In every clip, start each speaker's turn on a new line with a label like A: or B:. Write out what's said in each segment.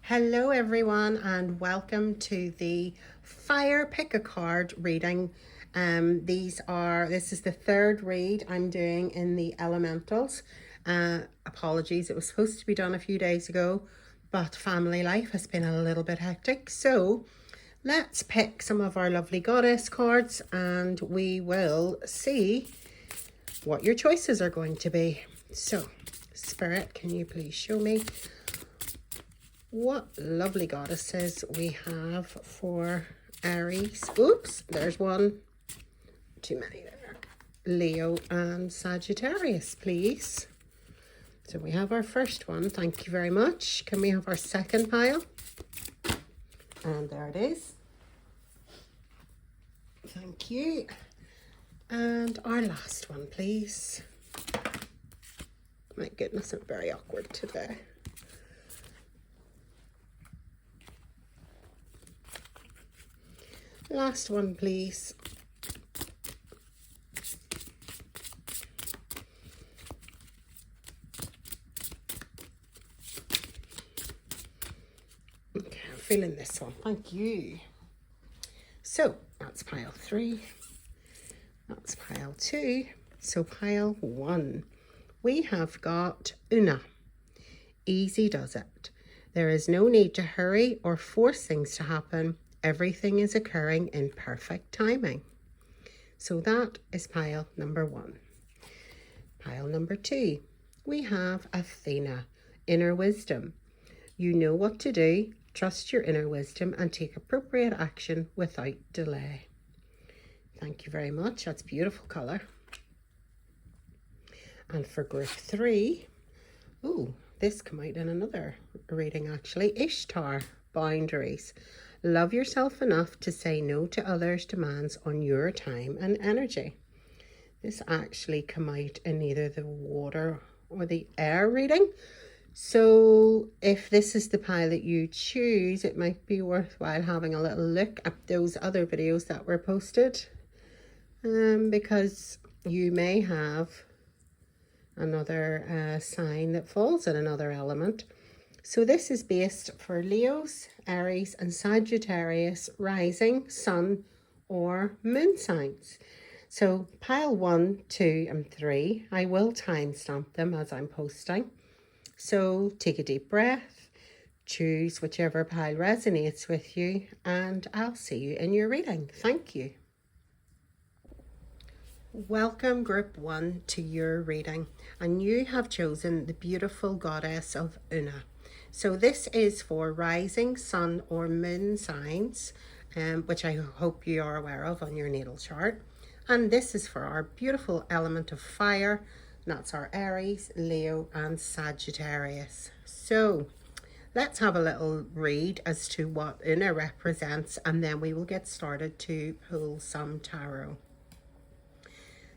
A: Hello everyone and welcome to the Fire Pick a Card reading. This is the third read I'm doing in the elementals. Apologies, it was supposed to be done a few days ago, but family life has been a little bit hectic. So let's pick some of our lovely goddess cards and we will see what your choices are going to be. So Spirit, can you please show me what lovely goddesses we have for Aries? Oops, there's one. Too many there. Leo and Sagittarius, please. So we have our first one. Thank you very much. Can we have our second pile? And there it is. Thank you. And our last one, please. My goodness, I'm very awkward today. Last one, please. Okay, I'm feeling this one. Thank you. So that's pile 3. That's pile 2. So pile 1. We have got Oonagh. Easy does it. There is no need to hurry or force things to happen. Everything is occurring in perfect timing. So that is pile number 1. Pile number 2, we have Athena, inner wisdom. You know what to do, trust your inner wisdom and take appropriate action without delay. Thank you very much. That's beautiful colour. And for group 3, this came out in another reading actually. Istara, boundaries. Love yourself enough to say no to others' demands on your time and energy. This actually came out in either the water or the air reading. So if this is the pile that you choose, it might be worthwhile having a little look at those other videos that were posted. Because you may have another sign that falls in another element. So this is based for Leos, Aries and Sagittarius rising, sun or moon signs. So pile 1, 2 and 3, I will timestamp them as I'm posting. So take a deep breath, choose whichever pile resonates with you, and I'll see you in your reading. Thank you. Welcome group 1 to your reading, and you have chosen the beautiful goddess of Oonagh. So this is for rising, sun or moon signs, which I hope you are aware of on your natal chart. And this is for our beautiful element of fire, and that's our Aries, Leo and Sagittarius. So let's have a little read as to what Oonagh represents, and then we will get started to pull some tarot.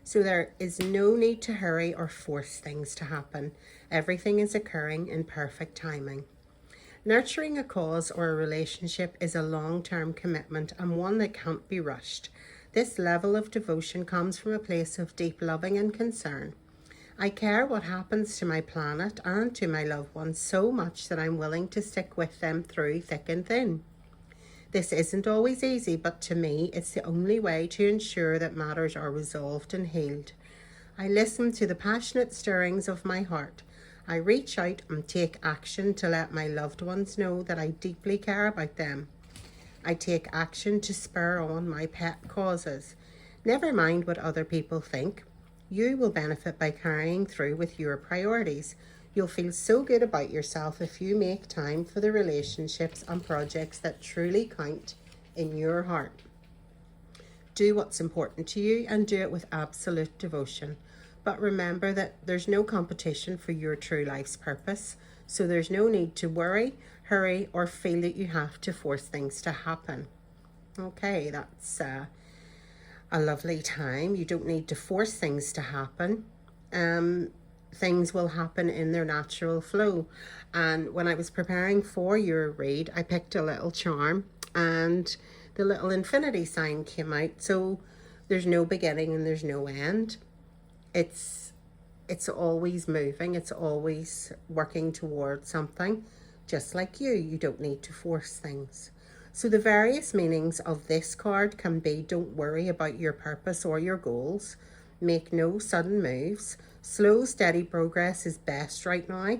A: So there is no need to hurry or force things to happen. Everything is occurring in perfect timing. Nurturing a cause or a relationship is a long-term commitment and one that can't be rushed. This level of devotion comes from a place of deep loving and concern. I care what happens to my planet and to my loved ones so much that I'm willing to stick with them through thick and thin. This isn't always easy, but to me, it's the only way to ensure that matters are resolved and healed. I listen to the passionate stirrings of my heart. I reach out and take action to let my loved ones know that I deeply care about them. I take action to spur on my pet causes. Never mind what other people think. You will benefit by carrying through with your priorities. You'll feel so good about yourself if you make time for the relationships and projects that truly count in your heart. Do what's important to you and do it with absolute devotion. But remember that there's no competition for your true life's purpose, so there's no need to worry, hurry, or feel that you have to force things to happen. Okay, that's a lovely time. You don't need to force things to happen. Things will happen in their natural flow. And when I was preparing for your read, I picked a little charm and the little infinity sign came out. So there's no beginning and there's no end. It's always moving. It's always working towards something. just like you don't need to force things. So the various meanings of this card can be: don't worry about your purpose or your goals, make no sudden moves, slow steady progress is best right now,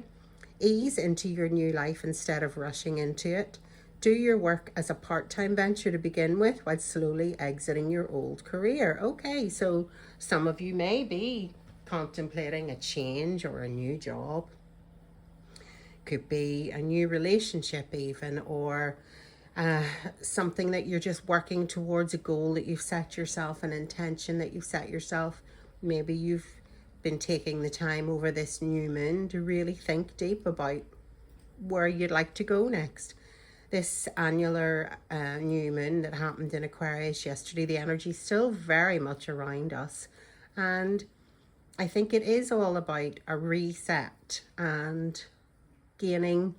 A: ease into your new life instead of rushing into it, do your work as a part-time venture to begin with while slowly exiting your old career. Okay, so some of you may be contemplating a change or a new job. Could be a new relationship even, or something that you're just working towards, a goal that you've set yourself, an intention that you've set yourself. Maybe you've been taking the time over this new moon to really think deep about where you'd like to go next. This annular new moon that happened in Aquarius yesterday, the energy is still very much around us. And I think it is all about a reset and gaining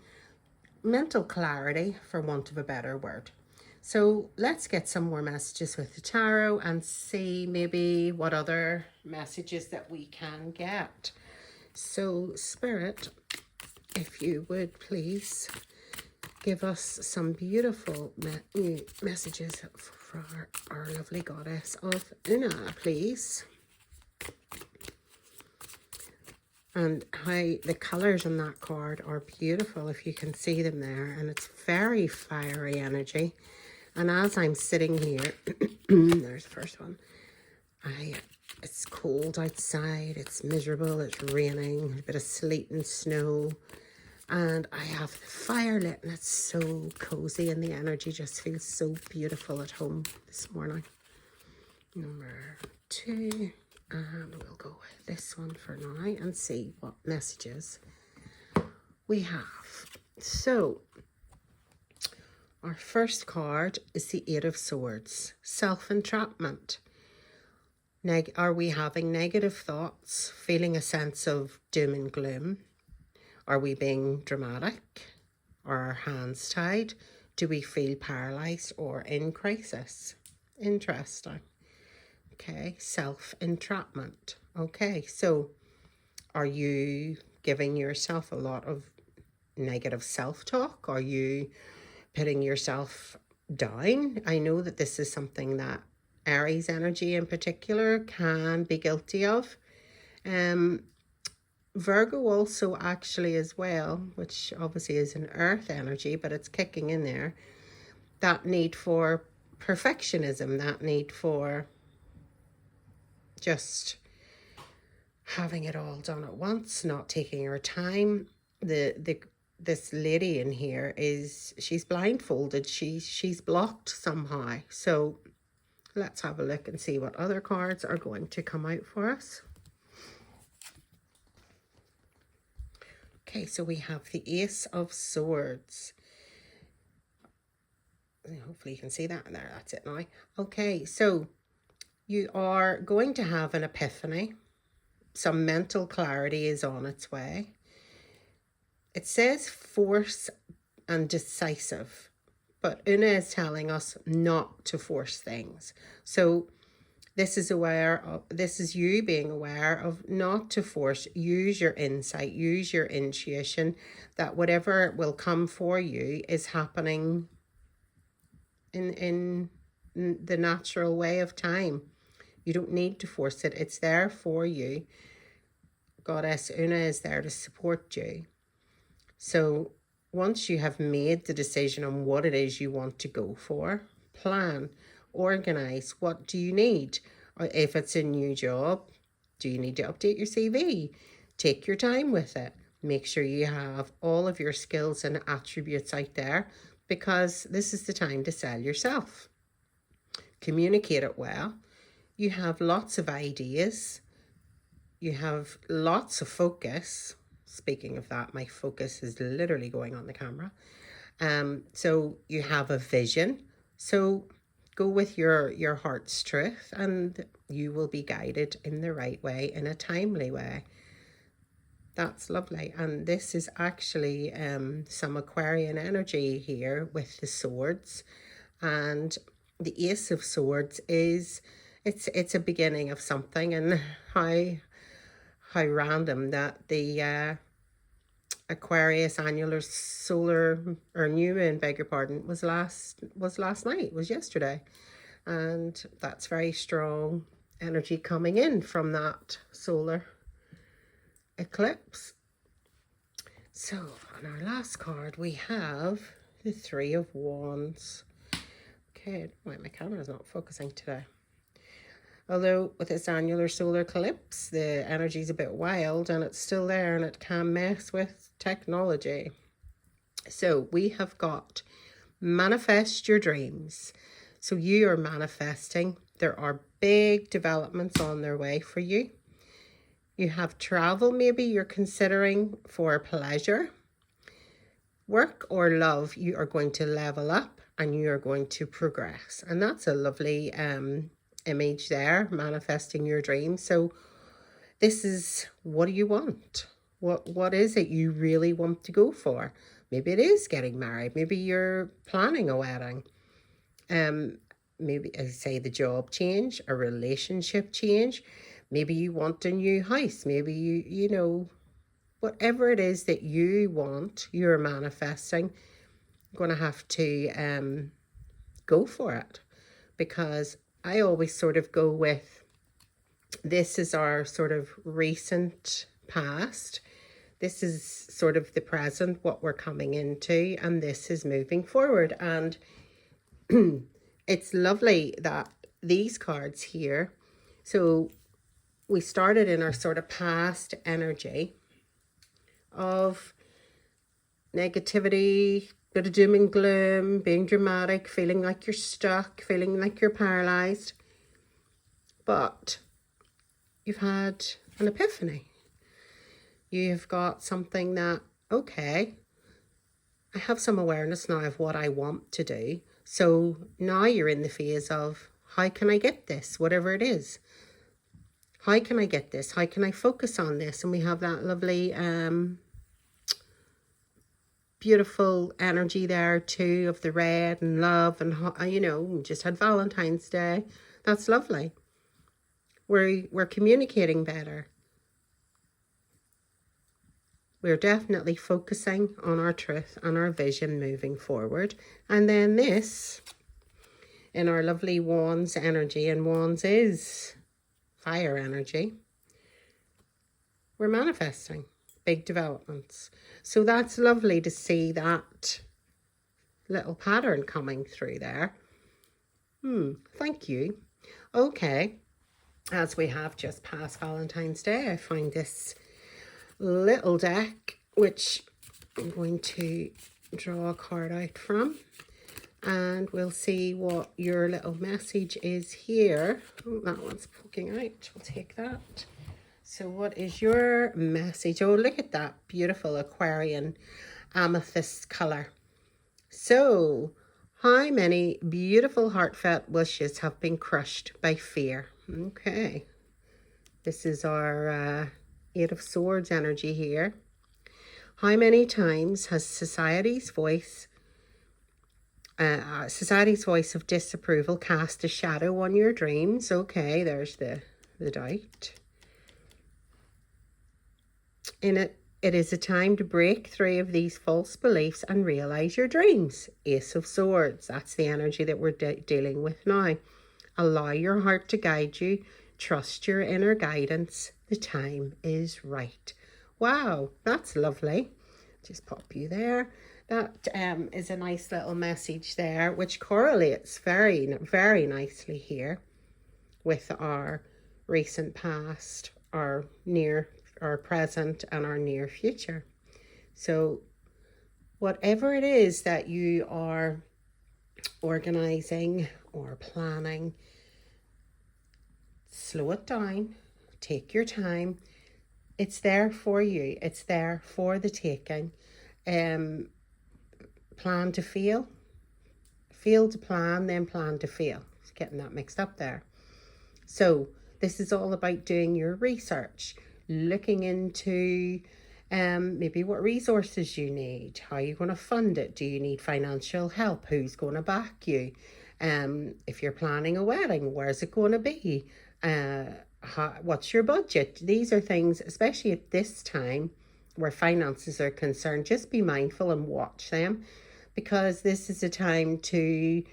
A: mental clarity, for want of a better word. So let's get some more messages with the tarot and see maybe what other messages that we can get. So Spirit, if you would please give us some beautiful new messages for our lovely goddess of Oonagh, please. And how the colours on that card are beautiful, if you can see them there. And it's very fiery energy. And as I'm sitting here, there's the first one. It's cold outside, it's miserable, it's raining, a bit of sleet and snow. And I have the fire lit and it's so cozy and the energy just feels so beautiful at home this morning. Number 2. And we'll go with this one for now and see what messages we have. So, our first card is the 8 of Swords, self-entrapment. Are we having negative thoughts, feeling a sense of doom and gloom? Are we being dramatic? Are our hands tied? Do we feel paralyzed or in crisis? Interesting. Okay, self-entrapment. Okay, so are you giving yourself a lot of negative self-talk? Are you putting yourself down? I know that this is something that Aries energy in particular can be guilty of. Virgo also actually as well, which obviously is an earth energy, but it's kicking in there. That need for perfectionism, that need for just having it all done at once, not taking her time. This lady in here she's blindfolded, she's blocked somehow. So let's have a look and see what other cards are going to come out for us. Okay, so we have the Ace of Swords. Hopefully you can see that there. That's it now. Okay, so you are going to have an epiphany. Some mental clarity is on its way. It says force and decisive, but Oonagh is telling us not to force things. So this is you being aware of not to force. Use your insight, use your intuition, that whatever will come for you is happening in the natural way of time. You don't need to force it. It's there for you. Goddess Oonagh is there to support you. So once you have made the decision on what it is you want to go for, plan, organize. What do you need? Or if it's a new job, do you need to update your CV? Take your time with it. Make sure you have all of your skills and attributes out there, because this is the time to sell yourself. Communicate it well. You have lots of ideas. You have lots of focus. Speaking of that, my focus is literally going on the camera. So you have a vision. So go with your heart's truth and you will be guided in the right way, in a timely way. That's lovely. And this is actually some Aquarian energy here with the swords. And the Ace of Swords is, it's a beginning of something. And how random that the Aquarius annular solar or new moon, beg your pardon, was last night, was yesterday. And that's very strong energy coming in from that solar eclipse. So on our last card we have the Three of Wands. Okay, why my camera's not focusing today. Although with this annular solar eclipse, the energy's a bit wild and it's still there and it can mess with technology. So we have got manifest your dreams. So you are manifesting. There are big developments on their way for you. You have travel, maybe you're considering for pleasure. Work or love, you are going to level up and you are going to progress. And that's a lovely image there, manifesting your dreams. So this is, what do you want? What is it you really want to go for? Maybe it is getting married. Maybe you're planning a wedding. Maybe, as I say, the job change, a relationship change. Maybe you want a new house. Maybe you know, whatever it is that you want, you're manifesting. You're going to have to go for it, because I always sort of go with, this is our sort of recent past. This is sort of the present, what we're coming into, and this is moving forward. And it's lovely that these cards here, so we started in our sort of past energy of negativity, bit of doom and gloom, being dramatic, feeling like you're stuck, feeling like you're paralyzed. But you've had an epiphany. You've got something that, okay, I have some awareness now of what I want to do. So now you're in the phase of, how can I get this, whatever it is? How can I get this? How can I focus on this? And we have that lovely beautiful energy there too, of the red and love, and you know, we just had Valentine's Day. That's lovely. We're communicating better. We're definitely focusing on our truth and our vision moving forward. And then this, in our lovely Wands energy, and Wands is fire energy, we're manifesting big developments. So that's lovely to see that little pattern coming through there. Thank you. Okay, as we have just passed Valentine's Day, I find this little deck, which I'm going to draw a card out from, and we'll see what your little message is here. Oh, that one's poking out. We'll take that. So what is your message? Oh, look at that beautiful Aquarian amethyst color. So, how many beautiful heartfelt wishes have been crushed by fear? Okay. This is our Eight of Swords energy here. How many times has society's voice of disapproval cast a shadow on your dreams? Okay, there's the doubt. In it is a time to break free of these false beliefs and realize your dreams. Ace of Swords, that's the energy that we're dealing with now. Allow your heart to guide you. Trust your inner guidance. The time is right. Wow, that's lovely. Just pop you there. That is a nice little message there, which correlates very, very nicely here with our recent past, our near, our present, and our near future. So whatever it is that you are organizing or planning, slow it down, take your time. It's there for you. It's there for the taking. Plan to feel to plan, then plan to feel. It's getting that mixed up there. So this is all about doing your research, looking into maybe what resources you need, how you're going to fund it. Do you need financial help? Who's going to back you? If you're planning a wedding, where's it going to be? What's your budget? These are things, especially at this time, where finances are concerned, just be mindful and watch them, because this is a time to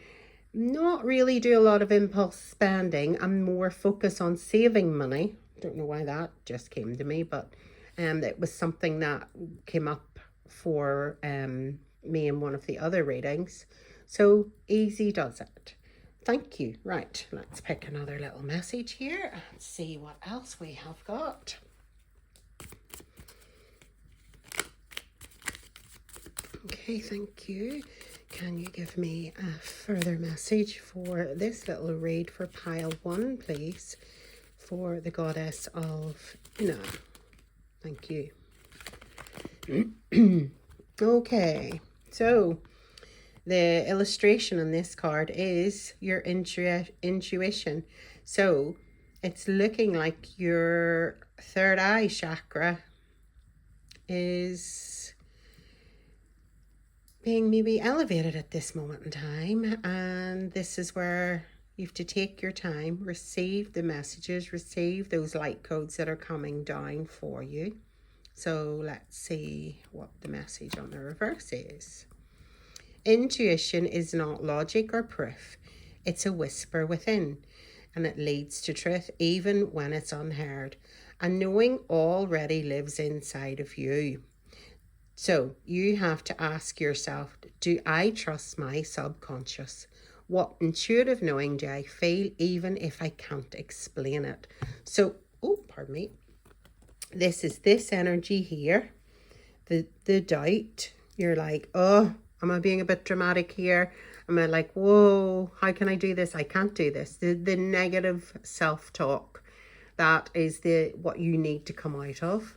A: not really do a lot of impulse spending and more focus on saving money. Don't know why that just came to me, but it was something that came up for me in one of the other readings. So easy does it. Thank you. Right, let's pick another little message here and see what else we have got. Okay, thank you. Can you give me a further message for this little read for pile 1, please, for the goddess of Oonagh? Thank you. Okay, so the illustration on this card is your intuition. So it's looking like your third eye chakra is being maybe elevated at this moment in time, and this is where you have to take your time, receive the messages, receive those light codes that are coming down for you. So let's see what the message on the reverse is. Intuition is not logic or proof. It's a whisper within, and it leads to truth even when it's unheard. And knowing already lives inside of you. So you have to ask yourself, do I trust my subconscious? What intuitive knowing do I feel even if I can't explain it? So, pardon me. This is this energy here, the doubt. You're like, oh, am I being a bit dramatic here? Am I like, whoa, how can I do this? I can't do this. The negative self-talk, that is what you need to come out of.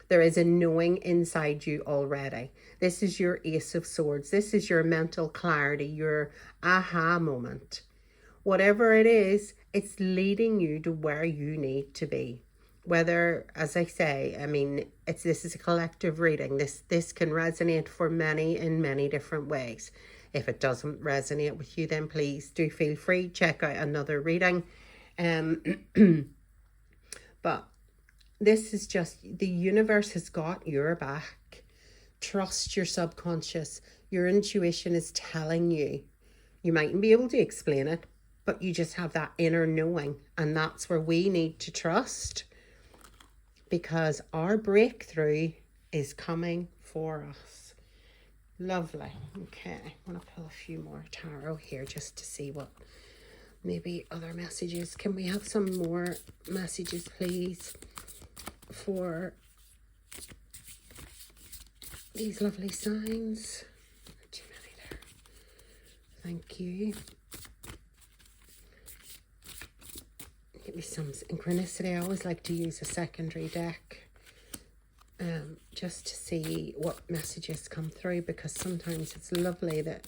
A: There is a knowing inside you already. This is your Ace of Swords. This is your mental clarity, your aha moment. Whatever it is, it's leading you to where you need to be. Whether, as I say, I mean, this is a collective reading. This can resonate for many in many different ways. If it doesn't resonate with you, then please do feel free, check out another reading. But this is just, the universe has got your back. Trust your subconscious. Your intuition is telling you. You mightn't be able to explain it, but you just have that inner knowing. And that's where we need to trust, because our breakthrough is coming for us. Lovely. Okay, I want to pull a few more tarot here just to see what maybe other messages. Can we have some more messages, please, for these lovely signs? Not too many there. Thank you. Give me some synchronicity. I always like to use a secondary deck just to see what messages come through, because sometimes it's lovely that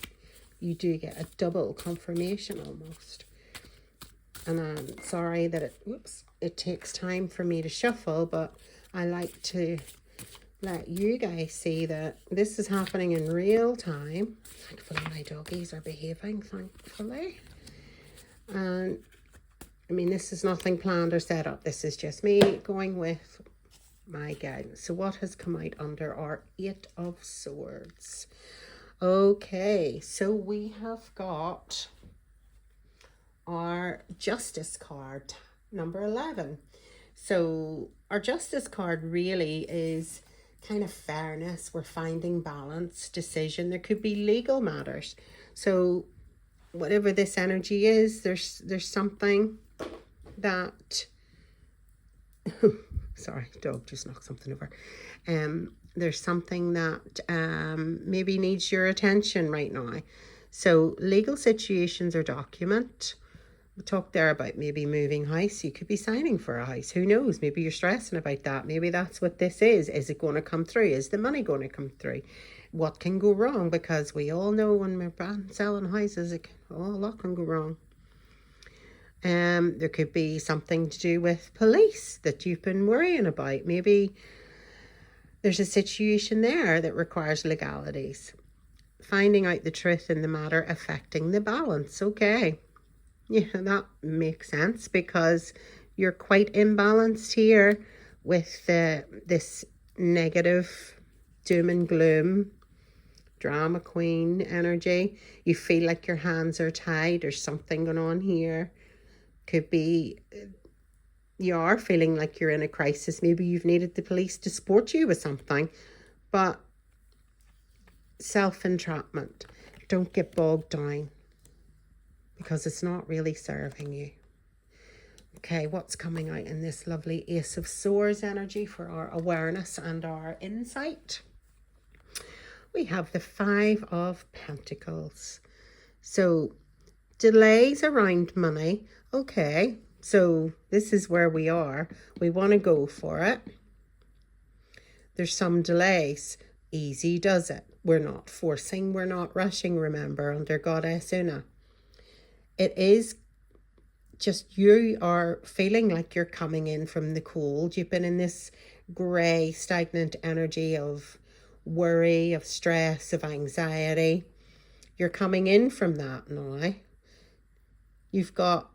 A: you do get a double confirmation almost. And I'm sorry that it takes time for me to shuffle, but I like to let you guys see that this is happening in real time. Thankfully my doggies are behaving, thankfully. And I mean, this is nothing planned or set up. This is just me going with my guidance. So what has come out under our 8 of Swords? Okay, so we have got our Justice card, number 11. So our Justice card really is kind of fairness. We're finding balance, decision. There could be legal matters. So whatever this energy is, there's something that sorry, dog just knocked something over. There's something that maybe needs your attention right now. So legal situations or document. We talked there about maybe moving house. You could be signing for a house. Who knows? Maybe you're stressing about that. Maybe that's what this is. Is it going to come through? Is the money going to come through? What can go wrong? Because we all know when we're selling houses, a lot can go wrong. There could be something to do with police that you've been worrying about. Maybe there's a situation there that requires legalities. Finding out the truth in the matter affecting the balance. Okay. Yeah, that makes sense, because you're quite imbalanced here with this negative, doom and gloom, drama queen energy. You feel like your hands are tied. There's something going on here. Could be you are feeling like you're in a crisis. Maybe you've needed the police to support you with something. But self-entrapment. Don't get bogged down because it's not really serving you. Okay, what's coming out in this lovely Ace of Swords energy for our awareness and our insight? We have the Five of Pentacles. So, delays around money. Okay, so this is where we are. We want to go for it. There's some delays. Easy does it. We're not forcing, we're not rushing, remember, under Goddess Oonagh. It is just you are feeling like you're coming in from the cold. You've been in this grey, stagnant energy of worry, of stress, of anxiety. You're coming in from that now. You've got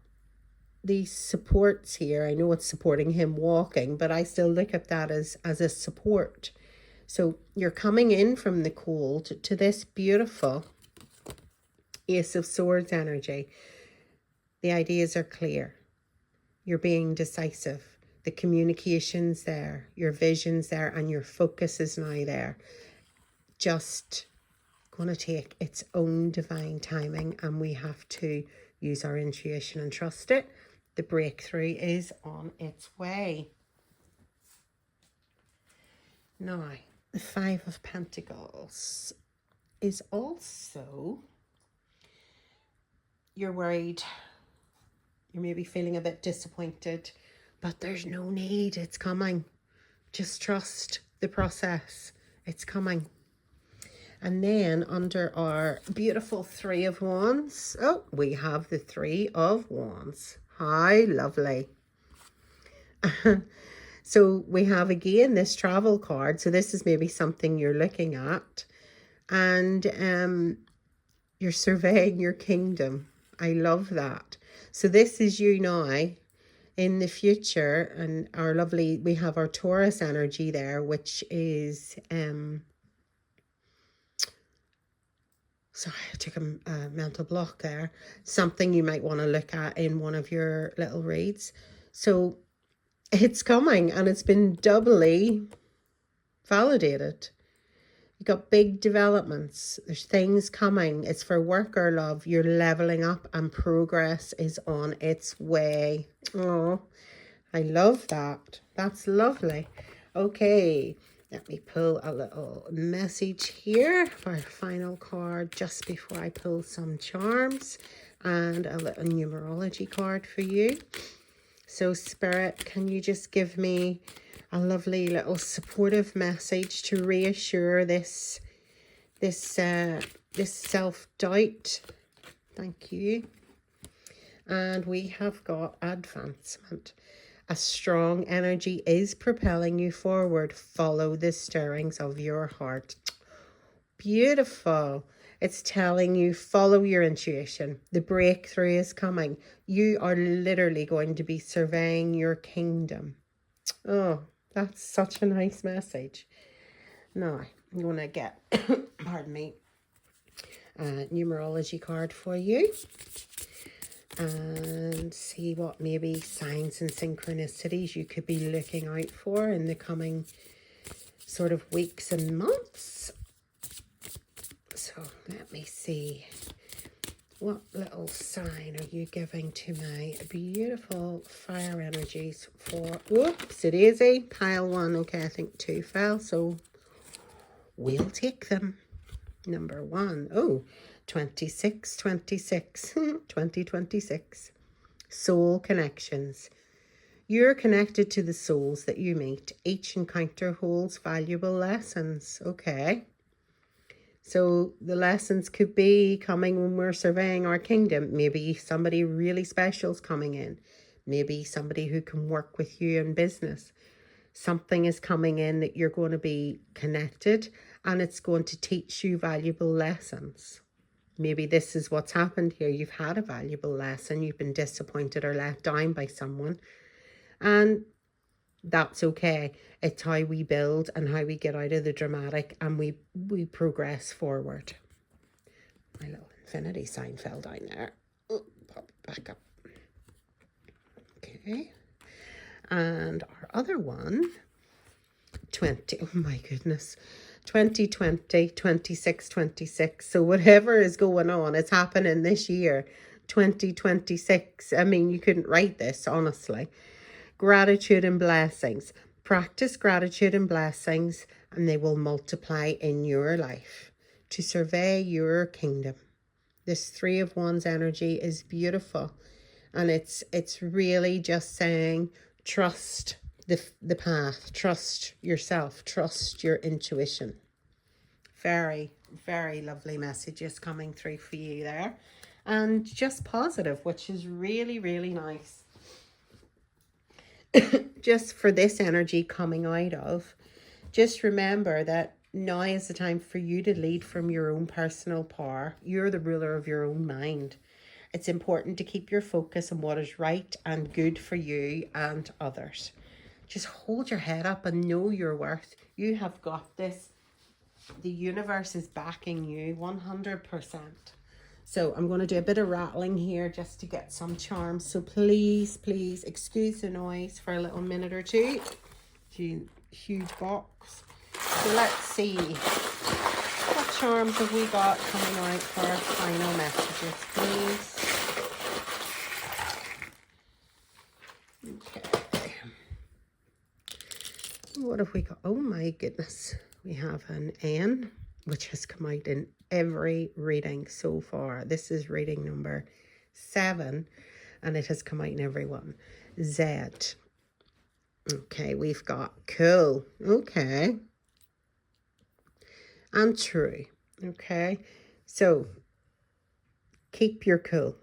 A: these supports here. I know it's supporting him walking, but I still look at that as a support. So you're coming in from the cold to this beautiful Ace of Swords energy. The ideas are clear. You're being decisive. The communication's there. Your vision's there and your focus is now there. Just going to take its own divine timing and we have to use our intuition and trust it. The breakthrough is on its way. Now, the Five of Pentacles is also, you're worried, you're maybe feeling a bit disappointed, but there's no need, it's coming. Just trust the process, it's coming. And then under our beautiful Three of Wands, oh, we have the Three of Wands. How lovely. So we have again this travel card. So this is maybe something you're looking at. And you're surveying your kingdom. I love that. So this is you now in the future. And our lovely, we have our Taurus energy there, which is... sorry, I took a mental block there. Something you might want to look at in one of your little reads. So it's coming and it's been doubly validated. You got big developments. There's things coming. It's for work or love. You're leveling up and progress is on its way. Oh, I love that. That's lovely. Okay, let me pull a little message here for our final card just before I pull some charms and a little numerology card for you. So Spirit, can you just give me a lovely little supportive message to reassure this self-doubt? Thank you. And we have got advancement. A strong energy is propelling you forward. Follow the stirrings of your heart. Beautiful. It's telling you, follow your intuition. The breakthrough is coming. You are literally going to be surveying your kingdom. Oh, that's such a nice message. Now, I'm going to get, pardon me, a numerology card for you. And see what maybe signs and synchronicities you could be looking out for in the coming sort of weeks and months. So let me see. What little sign are you giving to my beautiful fire energies for... Whoops, it is a pile one. Okay, I think two fell, so we'll take them. Number one. Oh, 2626. 2026. Soul connections. You're connected to the souls that you meet. Each encounter holds valuable lessons. Okay. So the lessons could be coming when we're surveying our kingdom. Maybe somebody really special is coming in. Maybe somebody who can work with you in business. Something is coming in that you're going to be connected and it's going to teach you valuable lessons. Maybe this is what's happened here. You've had a valuable lesson. You've been disappointed or let down by someone. And That's okay. It's how we build and how we get out of the dramatic, and we progress forward. My little infinity sign fell down there. Oh, pop it back up. Okay. And our other one, 20. Oh my goodness. 2020, 26, 26. So whatever is going on, it's happening this year. 2026. I mean, you couldn't write this, honestly. Gratitude and blessings. Practice gratitude and blessings, and they will multiply in your life to survey your kingdom. This Three of Wands energy is beautiful, and it's really just saying trust the path, trust yourself, trust your intuition. Very, very lovely messages coming through for you there, and just positive, which is really, really nice. Just for this energy coming out of, just remember that now is the time for you to lead from your own personal power. You're the ruler of your own mind. It's important to keep your focus on what is right and good for you and others. Just hold your head up and know your worth. You have got this. The universe is backing you 100%. So I'm going to do a bit of rattling here just to get some charms. So please, please excuse the noise for a little minute or two. Huge box. So let's see. What charms have we got coming out for our final messages, please? Okay. What have we got? Oh my goodness. We have an N, which has come out in every reading so far. This is reading number 7, and it has come out in every one. Z. Okay, we've got cool. Okay. And true. Okay. So, keep your cool.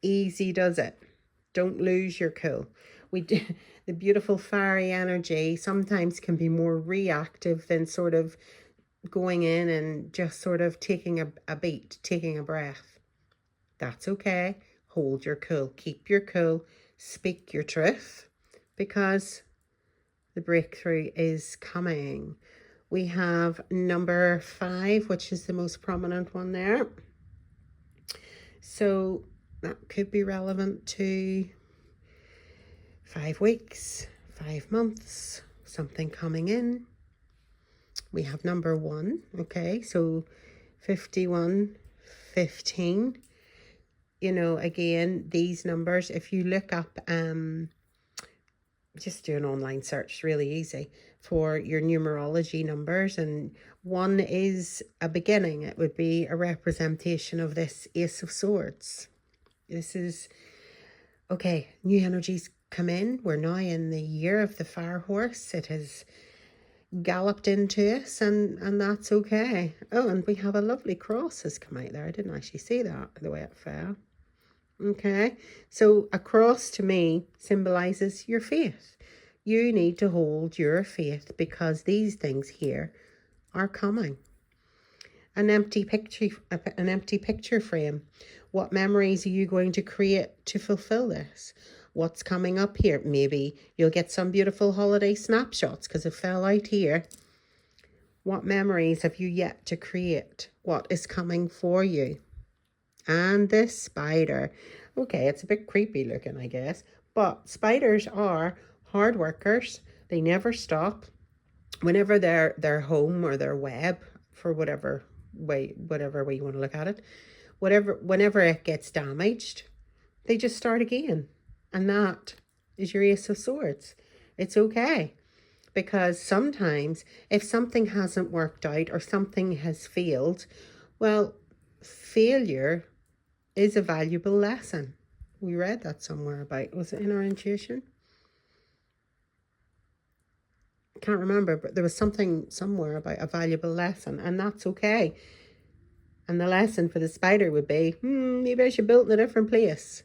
A: Easy does it. Don't lose your cool. The beautiful fiery energy sometimes can be more reactive than sort of going in and just sort of taking a beat, taking a breath. That's okay. Hold your cool. Keep your cool. Speak your truth, because the breakthrough is coming. We have number 5, which is the most prominent one there. So that could be relevant to 5 weeks, 5 months, something coming in. We have number 1, okay, so 51, 15. You know, again, these numbers, if you look up, just do an online search, it's really easy, for your numerology numbers, and 1 is a beginning. It would be a representation of this Ace of Swords. This is, okay, new energies come in. We're now in the year of the fire horse. It has galloped into us, and that's okay. Oh, and we have a lovely cross has come out there. I didn't actually see that the way it fell. Okay, so a cross to me symbolizes your faith. You need to hold your faith, because these things here are coming. An empty picture frame. What memories are you going to create to fulfill this? What's coming up here? Maybe you'll get some beautiful holiday snapshots because it fell out here. What memories have you yet to create? What is coming for you? And this spider. Okay, it's a bit creepy looking, I guess. But spiders are hard workers. They never stop. Whenever their home or their web, for whatever way you want to look at it, whenever it gets damaged, they just start again. And that is your Ace of Swords. It's okay. Because sometimes if something hasn't worked out or something has failed, well, failure is a valuable lesson. We read that somewhere about, was it in our intuition? I can't remember, but there was something somewhere about a valuable lesson, and that's okay. And the lesson for the spider would be, maybe I should build in a different place.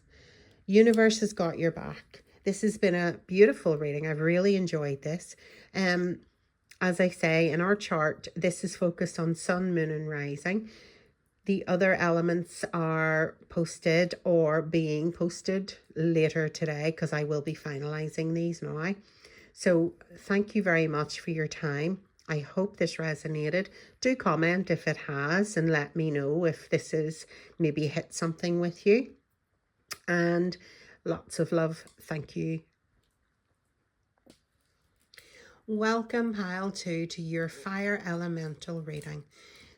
A: Universe has got your back. This has been a beautiful reading. I've really enjoyed this. As I say, in our chart, this is focused on sun, moon, and rising. The other elements are posted or being posted later today because I will be finalizing these now. So thank you very much for your time. I hope this resonated. Do comment if it has and let me know if this is maybe hit something with you. And lots of love. Thank you. Welcome, pile 2, to your fire elemental reading.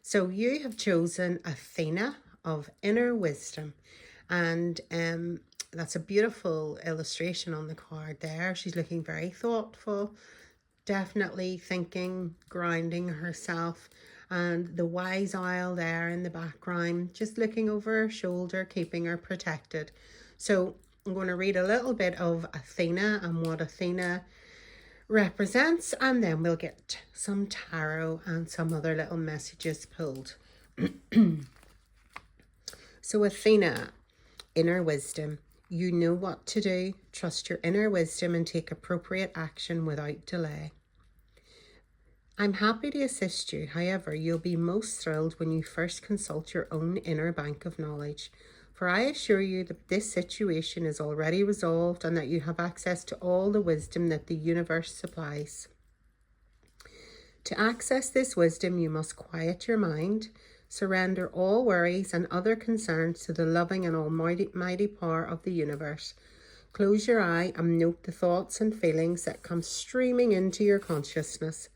A: So you have chosen Athena of Inner Wisdom, and that's a beautiful illustration on the card there. She's looking very thoughtful, definitely thinking, grounding herself, and the wise owl there in the background, just looking over her shoulder, keeping her protected. So I'm going to read a little bit of Athena and what Athena represents, and then we'll get some tarot and some other little messages pulled. So Athena, inner wisdom. You know what to do. Trust your inner wisdom and take appropriate action without delay. I'm happy to assist you. However, you'll be most thrilled when you first consult your own inner bank of knowledge. For I assure you that this situation is already resolved and that you have access to all the wisdom that the universe supplies. To access this wisdom, you must quiet your mind, surrender all worries and other concerns to the loving and almighty power of the universe. Close your eye and note the thoughts and feelings that come streaming into your consciousness.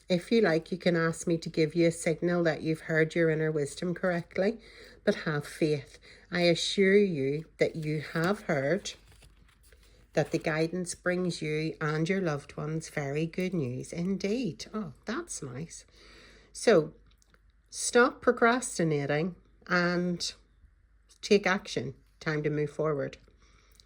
A: If you like, you can ask me to give you a signal that you've heard your inner wisdom correctly, but have faith. I assure you that you have heard, that the guidance brings you and your loved ones very good news indeed. Oh, that's nice. So, stop procrastinating and take action. Time to move forward.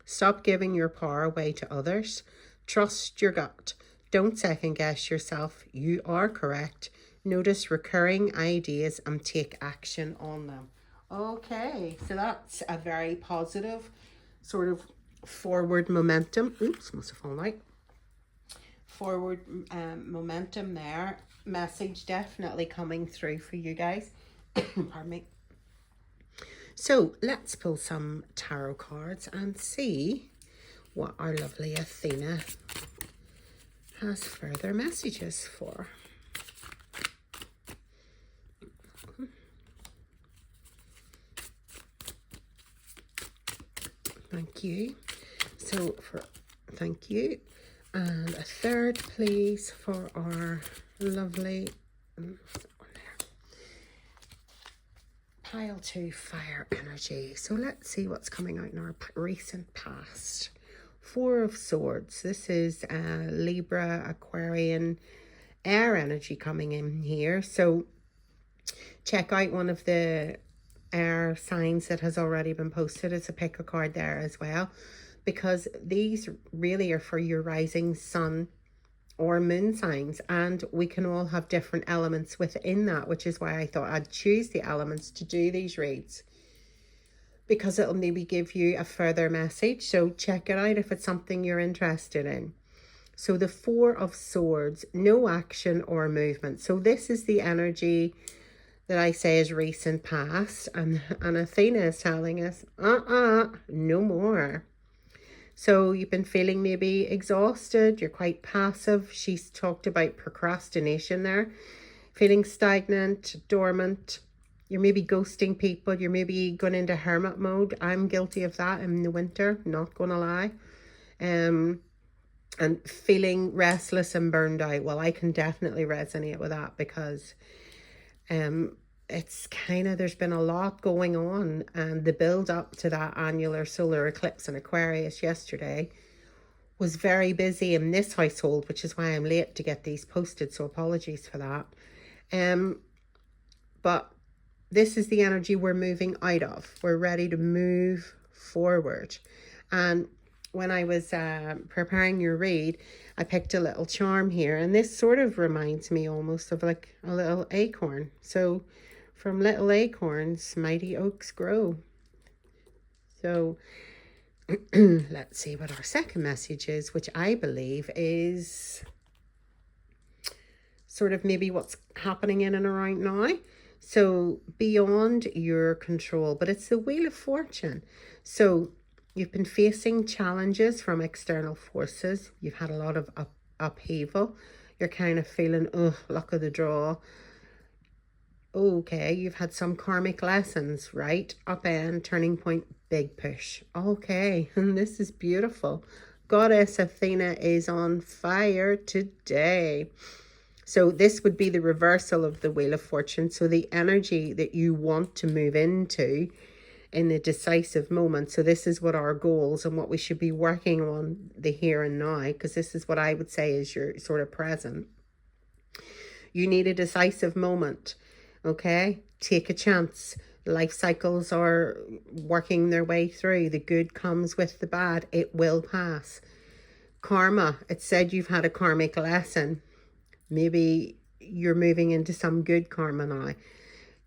A: Stop giving your power away to others. Trust your gut. Don't second guess yourself. You are correct. Notice recurring ideas and take action on them. Okay, so that's a very positive sort of forward momentum. Oops, must have fallen out. Forward momentum there. Message definitely coming through for you guys. Pardon me. So let's pull some tarot cards and see what our lovely Athena has further messages for. Thank you. So thank you. And a third, please, for our lovely pile 2 fire energy. So let's see what's coming out in our recent past. 4 of Swords. This is Libra, Aquarian, air energy coming in here. So check out one of the air signs that has already been posted. It's a pick a card there as well, because these really are for your rising sun or moon signs, and we can all have different elements within that, which is why I thought I'd choose the elements to do these reads, because it'll maybe give you a further message. So check it out if it's something you're interested in. So the 4 of Swords, no action or movement. So this is the energy that I say is recent past, and Athena is telling us, no more. So you've been feeling maybe exhausted, you're quite passive. She's talked about procrastination there, feeling stagnant, dormant. You're maybe ghosting people, you're maybe going into hermit mode. I'm guilty of that in the winter, not gonna lie. And feeling restless and burned out. Well, I can definitely resonate with that, because it's kind of, there's been a lot going on, and the build up to that annular solar eclipse in Aquarius yesterday was very busy in this household, which is why I'm late to get these posted, so apologies for that. But this is the energy we're moving out of. We're ready to move forward. And when I was preparing your read, I picked a little charm here, and this sort of reminds me almost of like a little acorn. So from little acorns, mighty oaks grow. So let's see what our second message is, which I believe is sort of maybe what's happening in and around now. So beyond your control, but it's the Wheel of Fortune. So you've been facing challenges from external forces. You've had a lot of upheaval. You're kind of feeling, oh, luck of the draw. Okay, you've had some karmic lessons, right? Upend, turning point, big push. Okay, and this is beautiful. Goddess Athena is on fire today. So this would be the reversal of the Wheel of Fortune. So the energy that you want to move into in the decisive moment. So this is what our goals and what we should be working on the here and now, because this is what I would say is your sort of present. You need a decisive moment, okay? Take a chance. Life cycles are working their way through. The good comes with the bad. It will pass. Karma, it said you've had a karmic lesson. Maybe you're moving into some good karma now.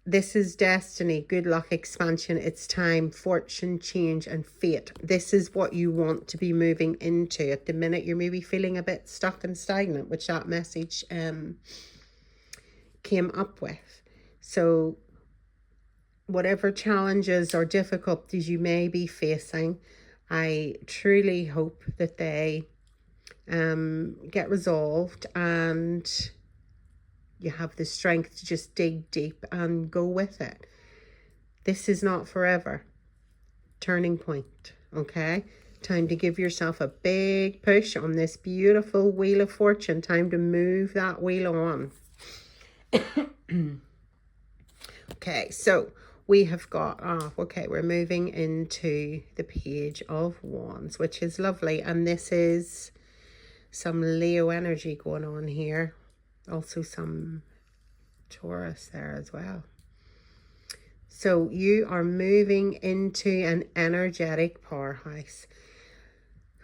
A: This is destiny, good luck, expansion. It's time, fortune, change, and fate. This is what you want to be moving into. At the minute, you're maybe feeling a bit stuck and stagnant, which that message came up with. So whatever challenges or difficulties you may be facing, I truly hope that they get resolved and you have the strength to just dig deep and go with it. This is not forever. Turning point, okay? Time to give yourself a big push on this beautiful Wheel of Fortune. Time to move that wheel on. Okay, so we have got, okay, we're moving into the Page of Wands, which is lovely. And this is some Leo energy going on here. Also some Taurus there as well. So you are moving into an energetic powerhouse.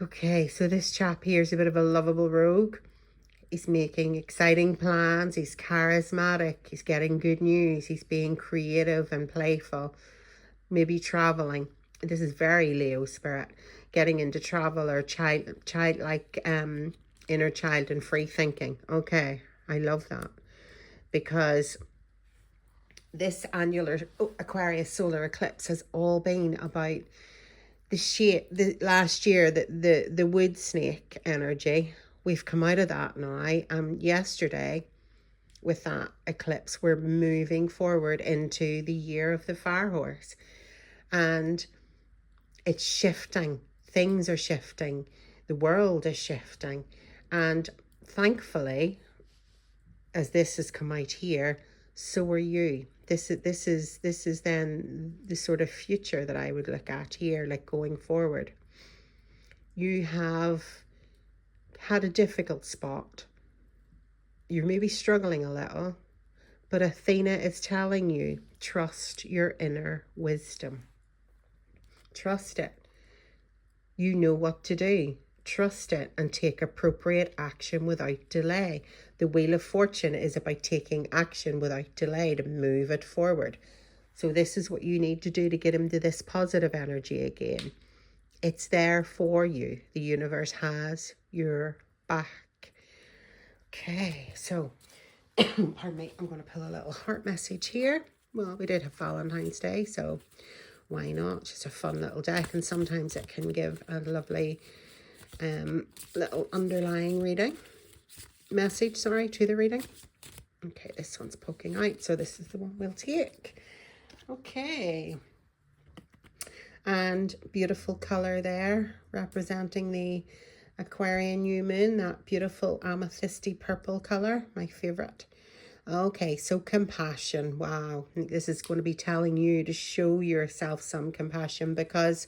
A: Okay, so this chap here is a bit of a lovable rogue. He's making exciting plans. He's charismatic. He's getting good news. He's being creative and playful. Maybe traveling. This is very Leo spirit. Getting into travel or childlike inner child and free thinking. Okay, I love that. Because this annular Aquarius solar eclipse has all been about the shape. The last year, the wood snake energy. We've come out of that now. Yesterday, with that eclipse, we're moving forward into the year of the fire horse. And it's shifting. Things are shifting. The world is shifting. And thankfully, as this has come out here, so are you. This is then the sort of future that I would look at here, like going forward. You have had a difficult spot. You're maybe struggling a little, but Athena is telling you, trust your inner wisdom. Trust it. You know what to do. Trust it and take appropriate action without delay. The Wheel of Fortune is about taking action without delay to move it forward. So this is what you need to do to get into this positive energy again. It's there for you. The universe has your back. Okay, so, pardon me, I'm going to pull a little heart message here. Well, we did have Valentine's Day, so why not? Just a fun little deck, and sometimes it can give a lovely little underlying message to the reading. Okay, this one's poking out, so this is the one we'll take. Okay. And beautiful color there, representing the Aquarian new moon, that beautiful amethysty purple color, my favorite. Okay, so compassion. Wow, I think this is going to be telling you to show yourself some compassion because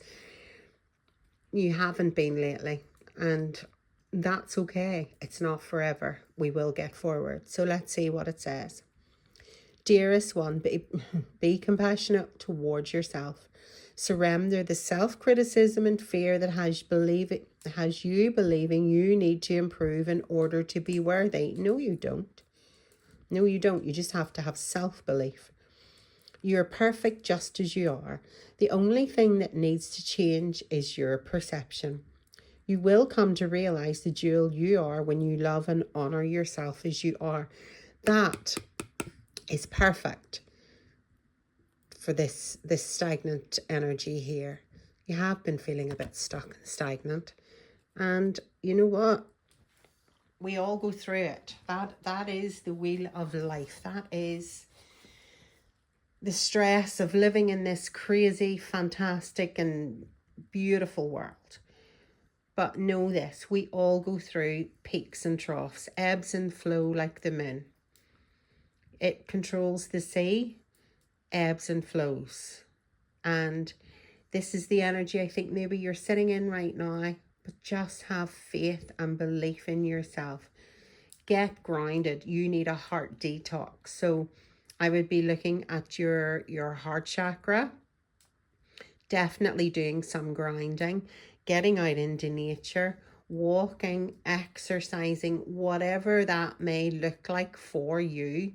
A: you haven't been lately, and that's okay. It's not forever. We will get forward. So let's see what it says. Dearest one, be compassionate towards yourself. Surrender the self-criticism and fear that has you believing you need to improve in order to be worthy. No, you don't. No, you don't. You just have to have self-belief. You're perfect just as you are. The only thing that needs to change is your perception. You will come to realize the jewel you are when you love and honor yourself as you are. That is perfect. for this stagnant energy here. You have been feeling a bit stuck and stagnant. And you know what? We all go through it. That is the wheel of life. That is the stress of living in this crazy, fantastic and beautiful world. But know this, we all go through peaks and troughs, ebbs and flow like the moon. It controls the sea, ebbs and flows. And this is the energy I think maybe you're sitting in right now. But just have faith and belief in yourself. Get grounded. You need a heart detox. So I would be looking at your heart chakra. Definitely doing some grounding. Getting out into nature. Walking, exercising, whatever that may look like for you.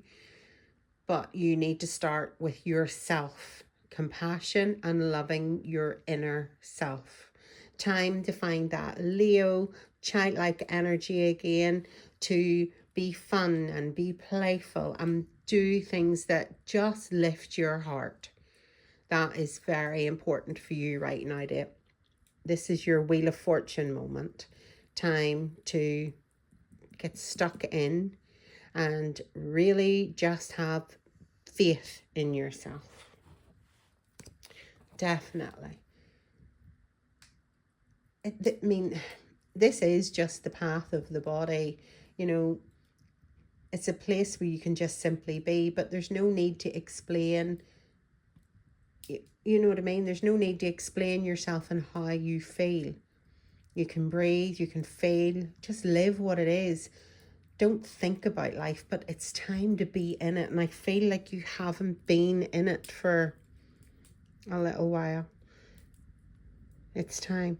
A: But you need to start with yourself. Compassion and loving your inner self. Time to find that Leo childlike energy again, to be fun and be playful and do things that just lift your heart. That is very important for you right now, dear. This is your Wheel of Fortune moment. Time to get stuck in and really just have faith in yourself. Definitely. I mean, this is just the path of the body. You know, it's a place where you can just simply be, but there's no need to explain. You know what I mean? There's no need to explain yourself and how you feel. You can breathe, you can feel, just live what it is. Don't think about life, but it's time to be in it. And I feel like you haven't been in it for a little while. It's time.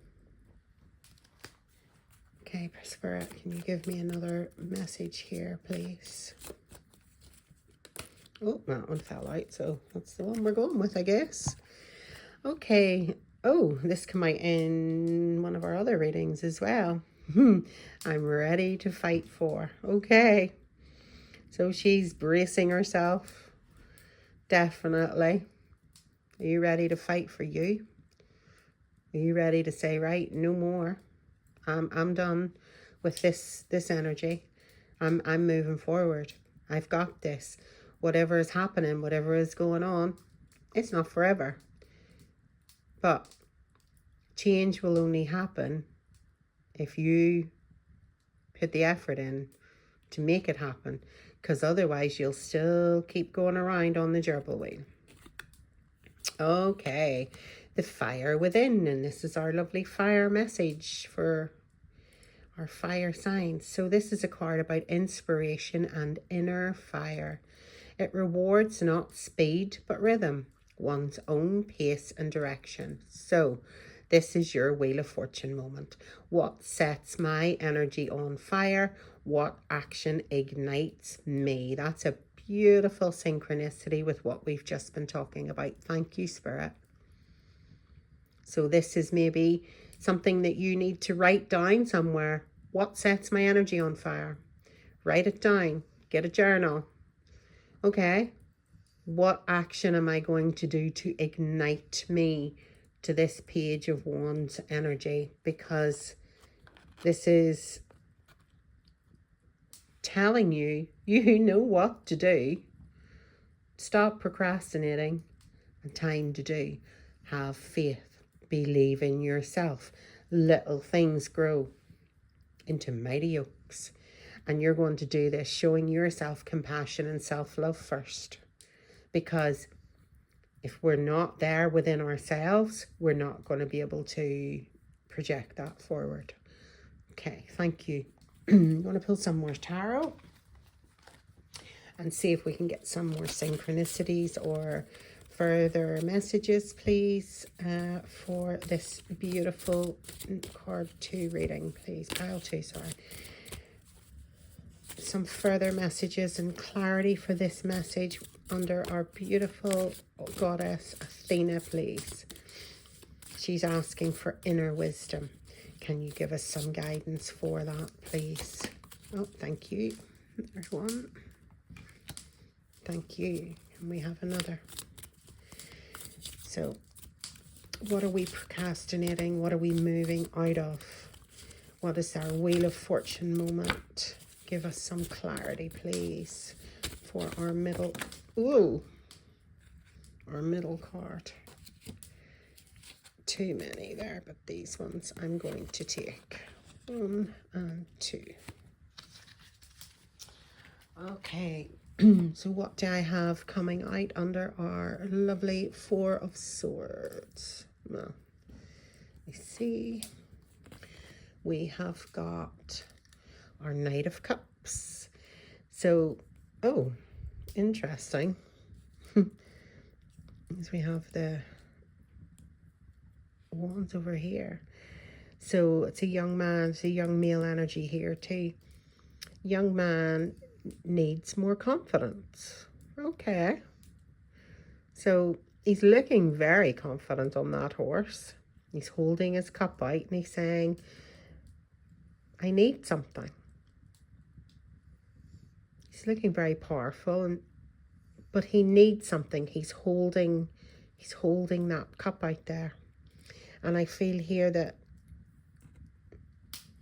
A: Okay, Spirit, can you give me another message here, please? Oh, that one fell out, so that's the one we're going with, I guess. Okay. Oh, this came out in one of our other readings as well. I'm ready to fight for. Okay. So she's bracing herself. Definitely. Are you ready to fight for you? Are you ready to say, right, no more? I'm done with this energy. I'm moving forward. I've got this. Whatever is happening, whatever is going on, it's not forever. But change will only happen if you put the effort in to make it happen. Because otherwise you'll still keep going around on the gerbil wheel. Okay, the fire within. And this is our lovely fire message for our fire signs. So this is a card about inspiration and inner fire. It rewards not speed but rhythm, one's own pace and direction. So this is your Wheel of Fortune moment. What sets my energy on fire? What action ignites me? That's a beautiful synchronicity with what we've just been talking about. Thank you, Spirit. So this is maybe something that you need to write down somewhere. What sets my energy on fire? Write it down. Get a journal. Okay. What action am I going to do to ignite me to this Page of Wands energy? Because this is telling you, you know what to do. Stop procrastinating and time to do. Have faith. Believe in yourself. Little things grow into mighty oaks. And you're going to do this showing yourself compassion and self-love first. Because if we're not there within ourselves, we're not going to be able to project that forward. Okay, thank you. I'm going to pull some more tarot and see if we can get some more synchronicities or further messages, please, for this beautiful card 2 reading, please. Pile 2, sorry. Some further messages and clarity for this message under our beautiful goddess Athena, please. She's asking for inner wisdom. Can you give us some guidance for that, please? Oh, thank you. There's one. Thank you. And we have another. So what are we procrastinating? What are we moving out of? What is our Wheel of Fortune moment? Give us some clarity, please, for our middle, our middle card. Too many there, but these ones I'm going to take. 1 and 2. Okay, so what do I have coming out under our lovely 4 of Swords? Well, you see, we have got our Knight of Cups. So, oh, interesting. As we have the Wands over here. So it's a young man, it's a young male energy here too. Young man needs more confidence. Okay. So he's looking very confident on that horse. He's holding his cup out and he's saying, I need something. He's looking very powerful, but he needs something. He's holding that cup out there. And I feel here that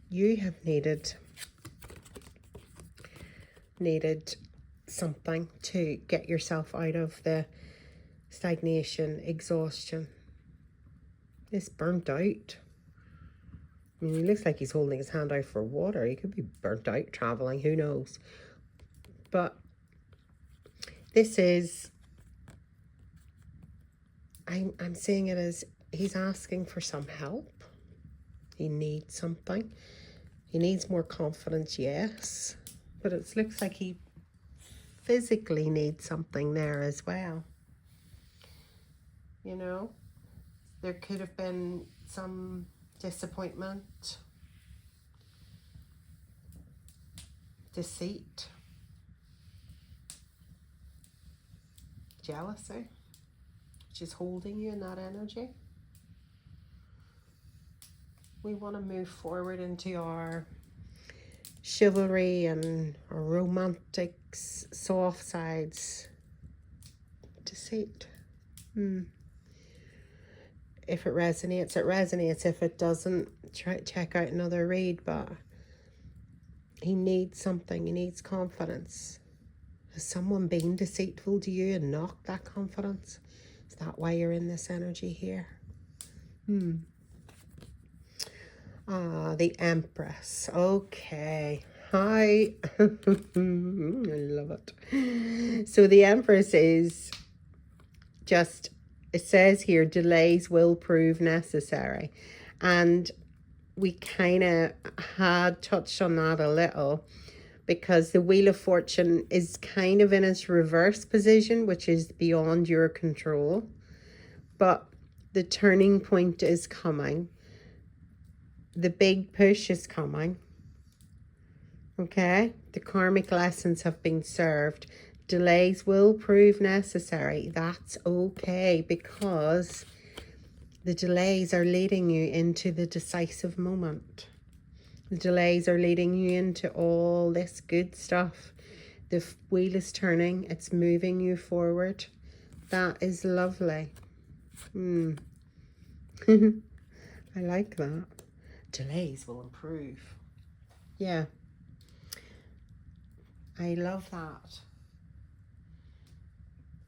A: you have needed something to get yourself out of the stagnation, exhaustion. It's burnt out. I mean, he looks like he's holding his hand out for water. He could be burnt out traveling, who knows. But this is, I'm seeing it as he's asking for some help. He needs something. He needs more confidence, yes. But it looks like he physically needs something there as well. You know, there could have been some disappointment, deceit, jealousy, which is holding you in that energy. We want to move forward into our chivalry and our romantic soft sides. Deceit. If it resonates, it resonates. If it doesn't, check out another read. But he needs something. He needs confidence. Has someone been deceitful to you and knocked that confidence? Is that why you're in this energy here? The Empress. Okay. Hi. I love it. So the Empress is just, it says here, delays will prove necessary. And we kind of had touched on that a little, because the Wheel of Fortune is kind of in its reverse position, which is beyond your control. But the turning point is coming. The big push is coming. Okay? The karmic lessons have been served. Delays will prove necessary. That's okay, because the delays are leading you into the decisive moment. The delays are leading you into all this good stuff. The wheel is turning. It's moving you forward. That is lovely. I like that. Delays will improve. Yeah. I love that.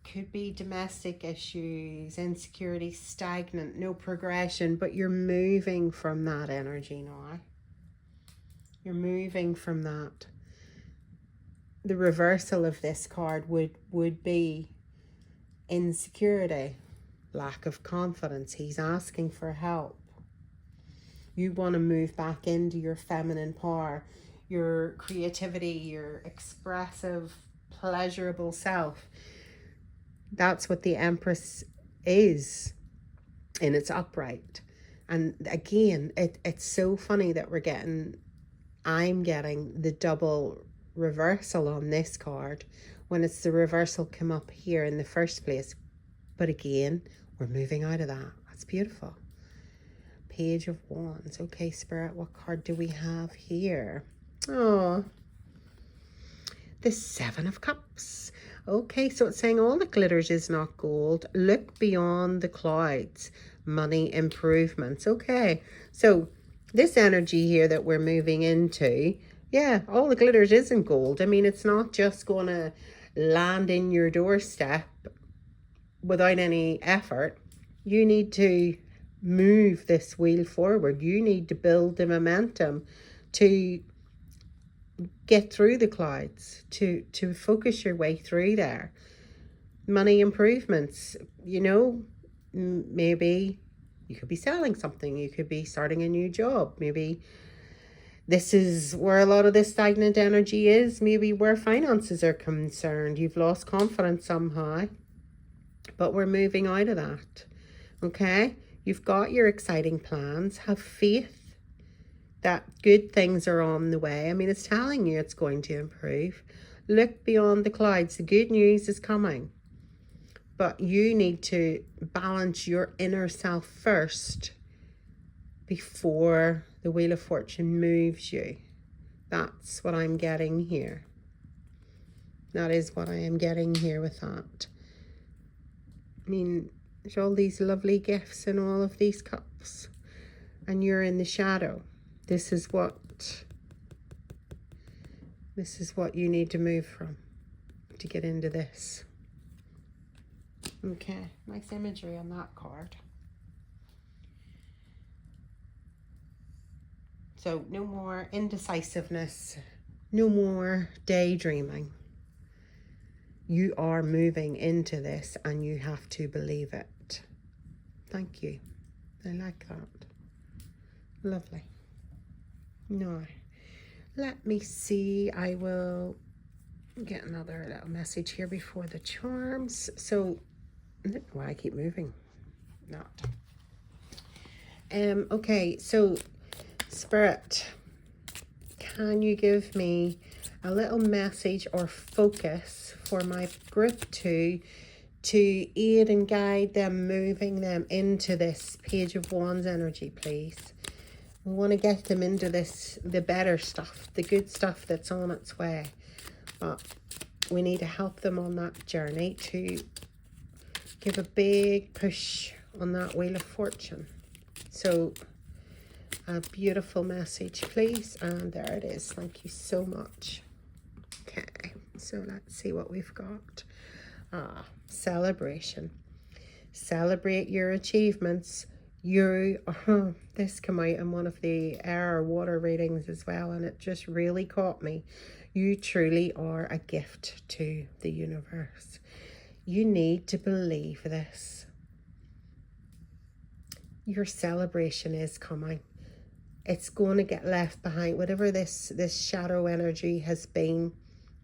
A: Could be domestic issues, insecurity, stagnant, no progression, but you're moving from that energy now. You're moving from that. The reversal of this card would be insecurity, lack of confidence. He's asking for help. You want to move back into your feminine power, your creativity, your expressive, pleasurable self. That's what the Empress is, and it's upright. And again, it's so funny that I'm getting the double reversal on this card when it's the reversal come up here in the first place. But again, we're moving out of that. That's beautiful. Page of Wands. Okay, Spirit, what card do we have here? Oh, the Seven of Cups. Okay, so it's saying all that glitters is not gold. Look beyond the clouds. Money improvements. Okay, so this energy here that we're moving into, yeah, all the glitters isn't gold. I mean, it's not just going to land in your doorstep without any effort. You need to move this wheel forward. You need to build the momentum to get through the clouds, to focus your way through there. Money improvements, you know, maybe you could be selling something, you could be starting a new job, maybe this is where a lot of this stagnant energy is, maybe where finances are concerned. You've lost confidence somehow, but we're moving out of that. Okay, you've got your exciting plans. Have faith that good things are on the way. I mean, it's telling you it's going to improve. Look beyond the clouds. The good news is coming. But you need to balance your inner self first before the Wheel of Fortune moves you. That's what I'm getting here. That is what I am getting here with that. I mean, there's all these lovely gifts in all of these cups. And you're in the shadow. This is what you need to move from to get into this. Okay, nice imagery on that card. So no more indecisiveness, no more daydreaming. You are moving into this and you have to believe it. Thank you. I like that. Lovely. Now, let me see. I will get another little message here before the charms. So, I don't know why I keep moving. Not. Okay, so Spirit, can you give me a little message or focus for my group 2 to aid and guide them, moving them into this Page of Wands energy, please? We want to get them into this, the better stuff, the good stuff that's on its way. But we need to help them on that journey to give a big push on that Wheel of Fortune. So a beautiful message, please. And there it is. Thank you so much. Okay, so let's see what we've got. Celebration. Celebrate your achievements. This came out in one of the air or water readings as well, and it just really caught me. You truly are a gift to the universe. You need to believe this. Your celebration is coming. It's going to get left behind. Whatever this shadow energy has been,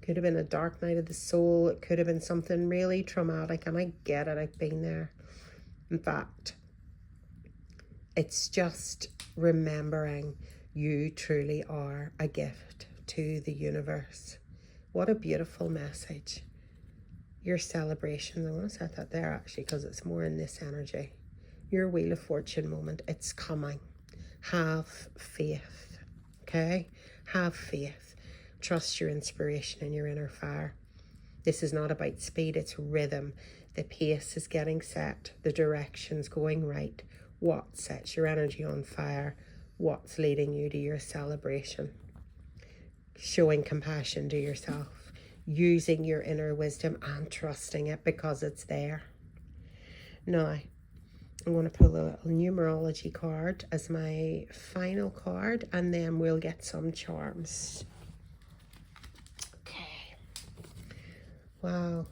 A: could have been a dark night of the soul. It could have been something really traumatic, and I get it. I've been there. In fact, it's just remembering you truly are a gift to the universe. What a beautiful message. Your celebration, I want to set that there actually because it's more in this energy. Your Wheel of Fortune moment, it's coming. Have faith, okay? Have faith. Trust your inspiration and your inner fire. This is not about speed, it's rhythm. The pace is getting set. The direction's going right. What sets your energy on fire? What's leading you to your celebration? Showing compassion to yourself. Using your inner wisdom and trusting it because it's there. Now, I'm going to pull a little numerology card as my final card, and then we'll get some charms. Okay. Wow.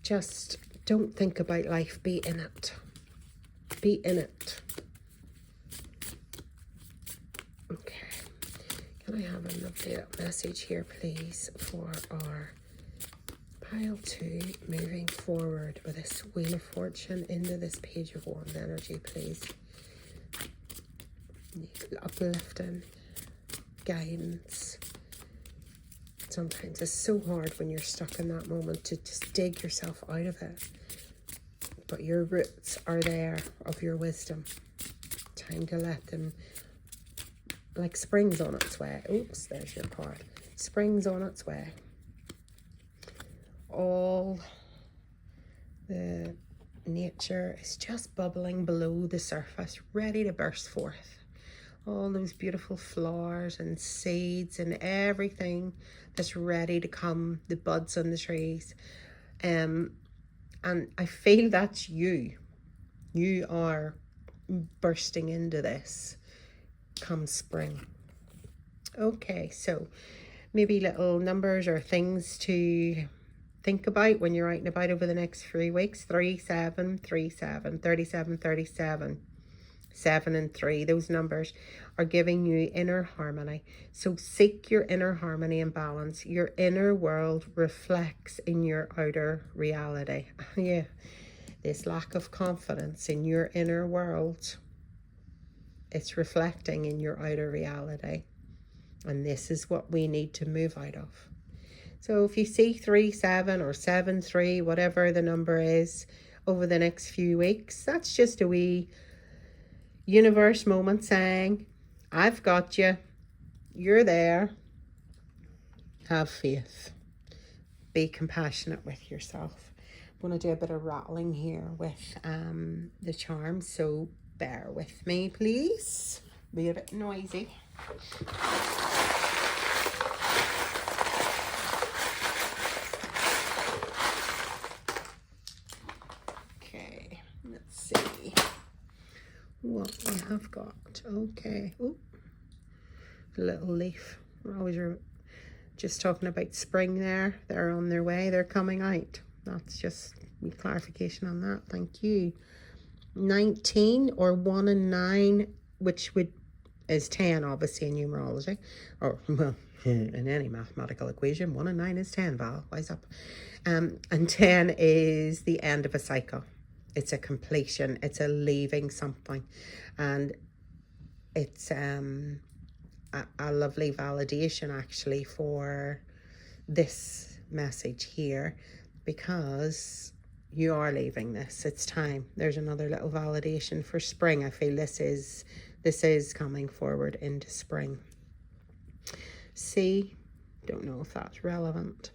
A: Just don't think about life. Be in it. Be in it. Okay. Can I have an updated message here, please, for our pile 2 moving forward with this Wheel of Fortune into this Page of Wands energy, please? Uplifting, guidance. Sometimes it's so hard when you're stuck in that moment to just dig yourself out of it. But your roots are there of your wisdom. Time to let them, like spring's on its way. Oops, there's your card. Spring's on its way. all the nature is just bubbling below the surface, ready to burst forth. All those beautiful flowers and seeds and everything that's ready to come, the buds on the trees. And I feel that's you. You are bursting into this come spring. Okay, so maybe little numbers or things to think about when you're out and about over the next 3 weeks. 3, 7, 3, 7, 37, 37, 7 and 3. Those numbers are giving you inner harmony. So seek your inner harmony and balance. Your inner world reflects in your outer reality. Yeah, this lack of confidence in your inner world, it's reflecting in your outer reality. And this is what we need to move out of. So if you see 3, 7 or 7, 3, whatever the number is over the next few weeks, that's just a wee universe moment saying, I've got you. You're there. Have faith. Be compassionate with yourself. I'm going to do a bit of rattling here with the charms, so bear with me, please. Be a bit noisy. Okay, let's see what we have got. Okay. Ooh, a little leaf. We're always just talking about spring there. They're on their way. They're coming out. That's just clarification on that. Thank you. 19 or 1 and 9, which is 10 obviously in numerology, or well, in any mathematical equation. 1 and 9 is 10. Val, wise up. And 10 is the end of a cycle. It's a completion. It's a leaving something, and it's a lovely validation actually for this message here, because you are leaving this. It's time. There's another little validation for spring. I feel this is coming forward into spring. See, don't know if that's relevant,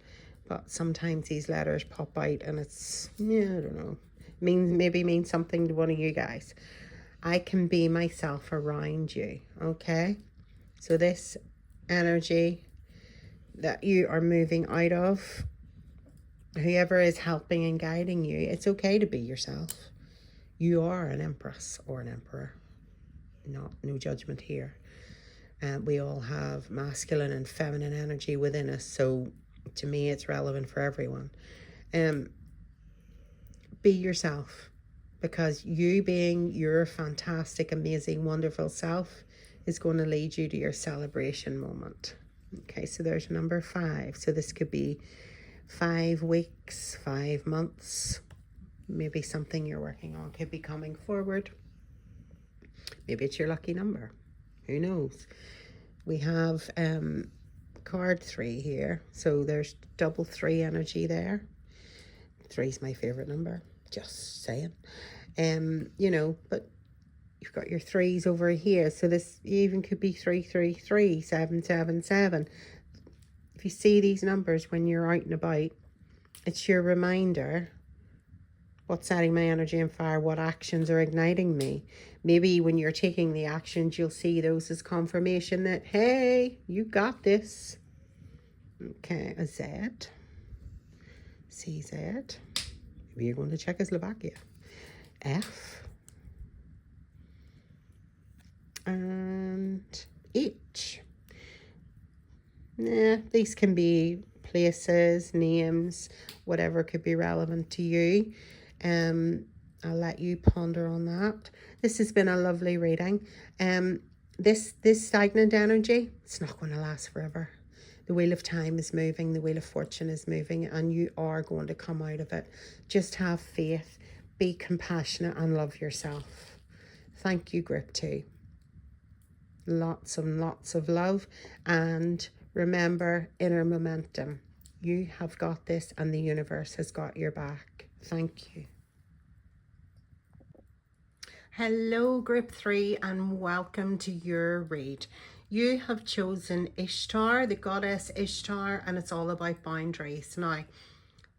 A: but sometimes these letters pop out and it's, yeah, I don't know, maybe means something to one of you guys. I can be myself around you. Okay, so this energy that you are moving out of, whoever is helping and guiding you, it's okay to be yourself. You are an empress or an emperor. No judgment here. We all have masculine and feminine energy within us, so to me it's relevant for everyone. Be yourself, because you being your fantastic, amazing, wonderful self is going to lead you to your celebration moment. Okay, so there's number 5. So this could be 5 weeks, 5 months, maybe something you're working on could be coming forward. Maybe it's your lucky number. Who knows? We have card 3 here. So there's double 3 energy there. 3 is my favorite number. Just saying. You know, but you've got your 3s over here. So this even could be 3, 3, 3, 7, 7, 7. If you see these numbers when you're out and about, it's your reminder what's setting my energy on fire, what actions are igniting me. Maybe when you're taking the actions, you'll see those as confirmation that, hey, you got this. Okay, a Z. CZ. Maybe you're going to Czechoslovakia. F. And H. These can be places, names, whatever could be relevant to you. I'll let you ponder on that. This has been a lovely reading. This stagnant energy, it's not going to last forever. The wheel of time is moving, the wheel of fortune is moving, and you are going to come out of it. Just have faith, be compassionate, and love yourself. Thank you, Group 2. Lots and lots of love, and remember, inner momentum. You have got this, and the universe has got your back. Thank you. Hello, Group 3, and welcome to your read. You have chosen Ishtar, the goddess Ishtar, and it's all about boundaries. Now,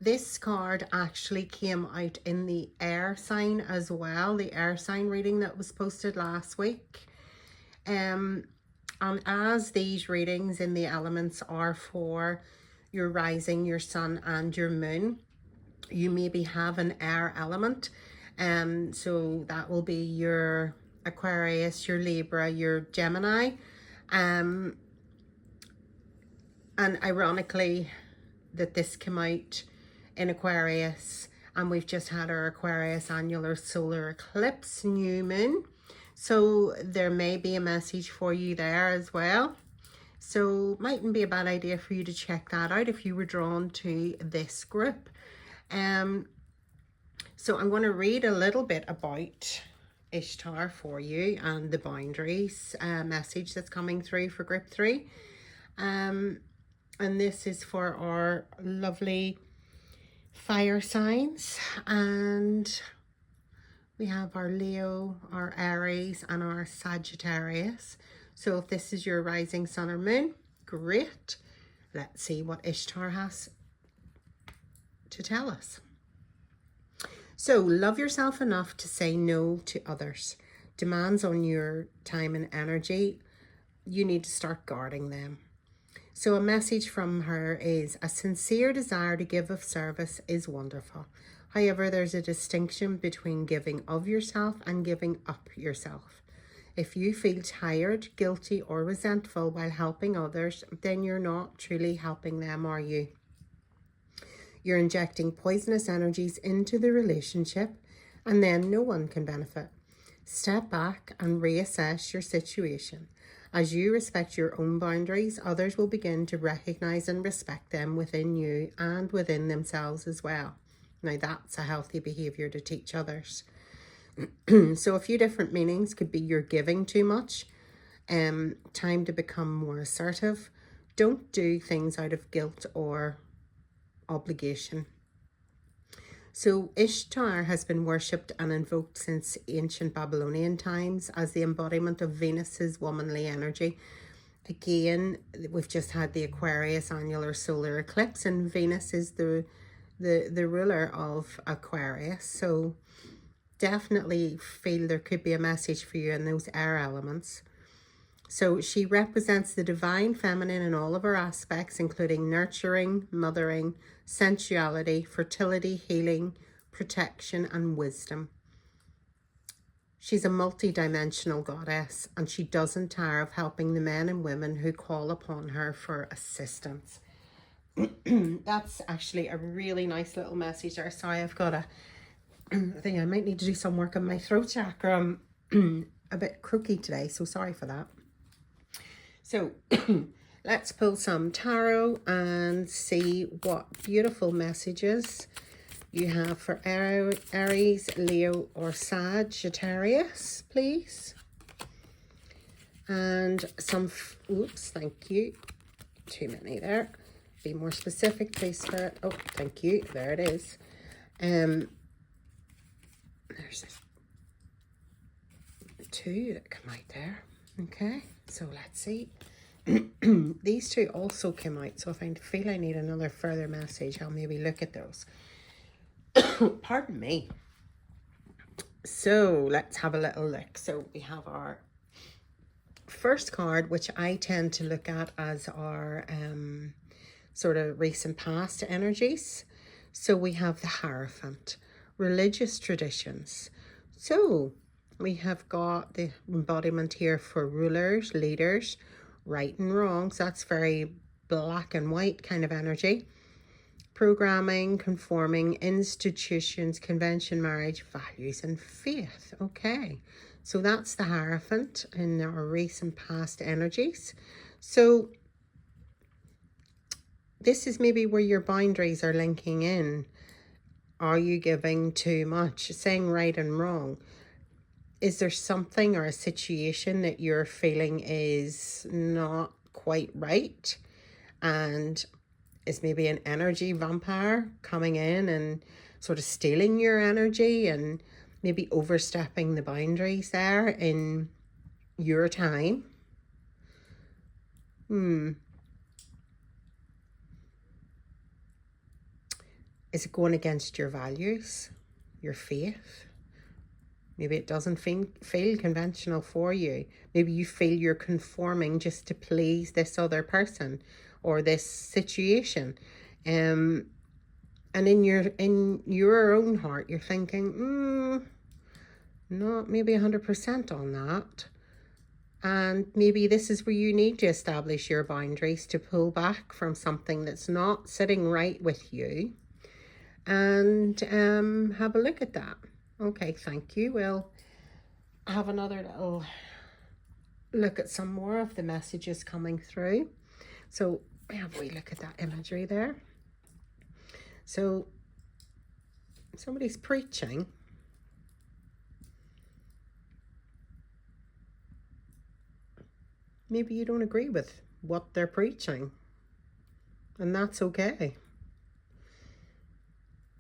A: this card actually came out in the air sign as well, the air sign reading that was posted last week. And as these readings in the elements are for your rising, your sun and your moon, you maybe have an air element. So that will be your Aquarius, your Libra, your Gemini. And ironically, that this came out in Aquarius, and we've just had our Aquarius annular solar eclipse new moon. So there may be a message for you there as well. So mightn't be a bad idea for you to check that out if you were drawn to this group. So I'm going to read a little bit about Ishtar for you and the boundaries message that's coming through for group 3. And this is for our lovely fire signs, and we have our Leo, our Aries and our Sagittarius. So if this is your rising sun or moon, great. Let's see what Ishtar has to tell us. So love yourself enough to say no to others. Demands on your time and energy, you need to start guarding them. So a message from her is, a sincere desire to give of service is wonderful. However, there's a distinction between giving of yourself and giving up yourself. If you feel tired, guilty or resentful while helping others, then you're not truly helping them, are you? You're injecting poisonous energies into the relationship, and then no one can benefit. Step back and reassess your situation. As you respect your own boundaries, others will begin to recognize and respect them within you and within themselves as well. Now that's a healthy behavior to teach others. So a few different meanings could be you're giving too much, time to become more assertive. Don't do things out of guilt or obligation. So Ishtar has been worshipped and invoked since ancient Babylonian times as the embodiment of Venus's womanly energy. Again, we've just had the Aquarius annular solar eclipse, and Venus is the ruler of Aquarius. So definitely feel there could be a message for you in those air elements. So she represents the divine feminine in all of her aspects, including nurturing, mothering, sensuality, fertility, healing, protection, and wisdom. She's a multi-dimensional goddess, and she doesn't tire of helping the men and women who call upon her for assistance. That's actually a really nice little message there. Sorry, I've got I think I might need to do some work on my throat chakra. I'm a bit croaky today, so sorry for that. So let's pull some tarot and see what beautiful messages you have for Aries, Leo, or Sagittarius, please. And some, oops, thank you. Too many there. Be more specific, please, Spirit. Oh, thank you. There it is. There's two that come out there. Okay, so let's see. These two also came out, so if I feel I need another further message, I'll maybe look at those. Pardon me. So let's have a little look. So we have our first card, which I tend to look at as our sort of recent past energies. So we have the Hierophant, religious traditions. So we have got the embodiment here for rulers, leaders, right and wrong. So that's very black and white kind of energy. Programming, conforming, institutions, convention, marriage, values, and faith. Okay, so that's the Hierophant in our recent past energies. So this is maybe where your boundaries are linking in. Are you giving too much? Saying right and wrong. Is there something or a situation that you're feeling is not quite right, and is maybe an energy vampire coming in and sort of stealing your energy and maybe overstepping the boundaries there in your time? Is it going against your values, your faith? Maybe it doesn't feel conventional for you. Maybe you feel you're conforming just to please this other person or this situation. And in your own heart, you're thinking, not maybe 100% on that. And maybe this is where you need to establish your boundaries, to pull back from something that's not sitting right with you, and have a look at that. Okay, thank you. We'll have another little look at some more of the messages coming through. So have we look at that imagery there. So somebody's preaching. Maybe you don't agree with what they're preaching, and that's okay.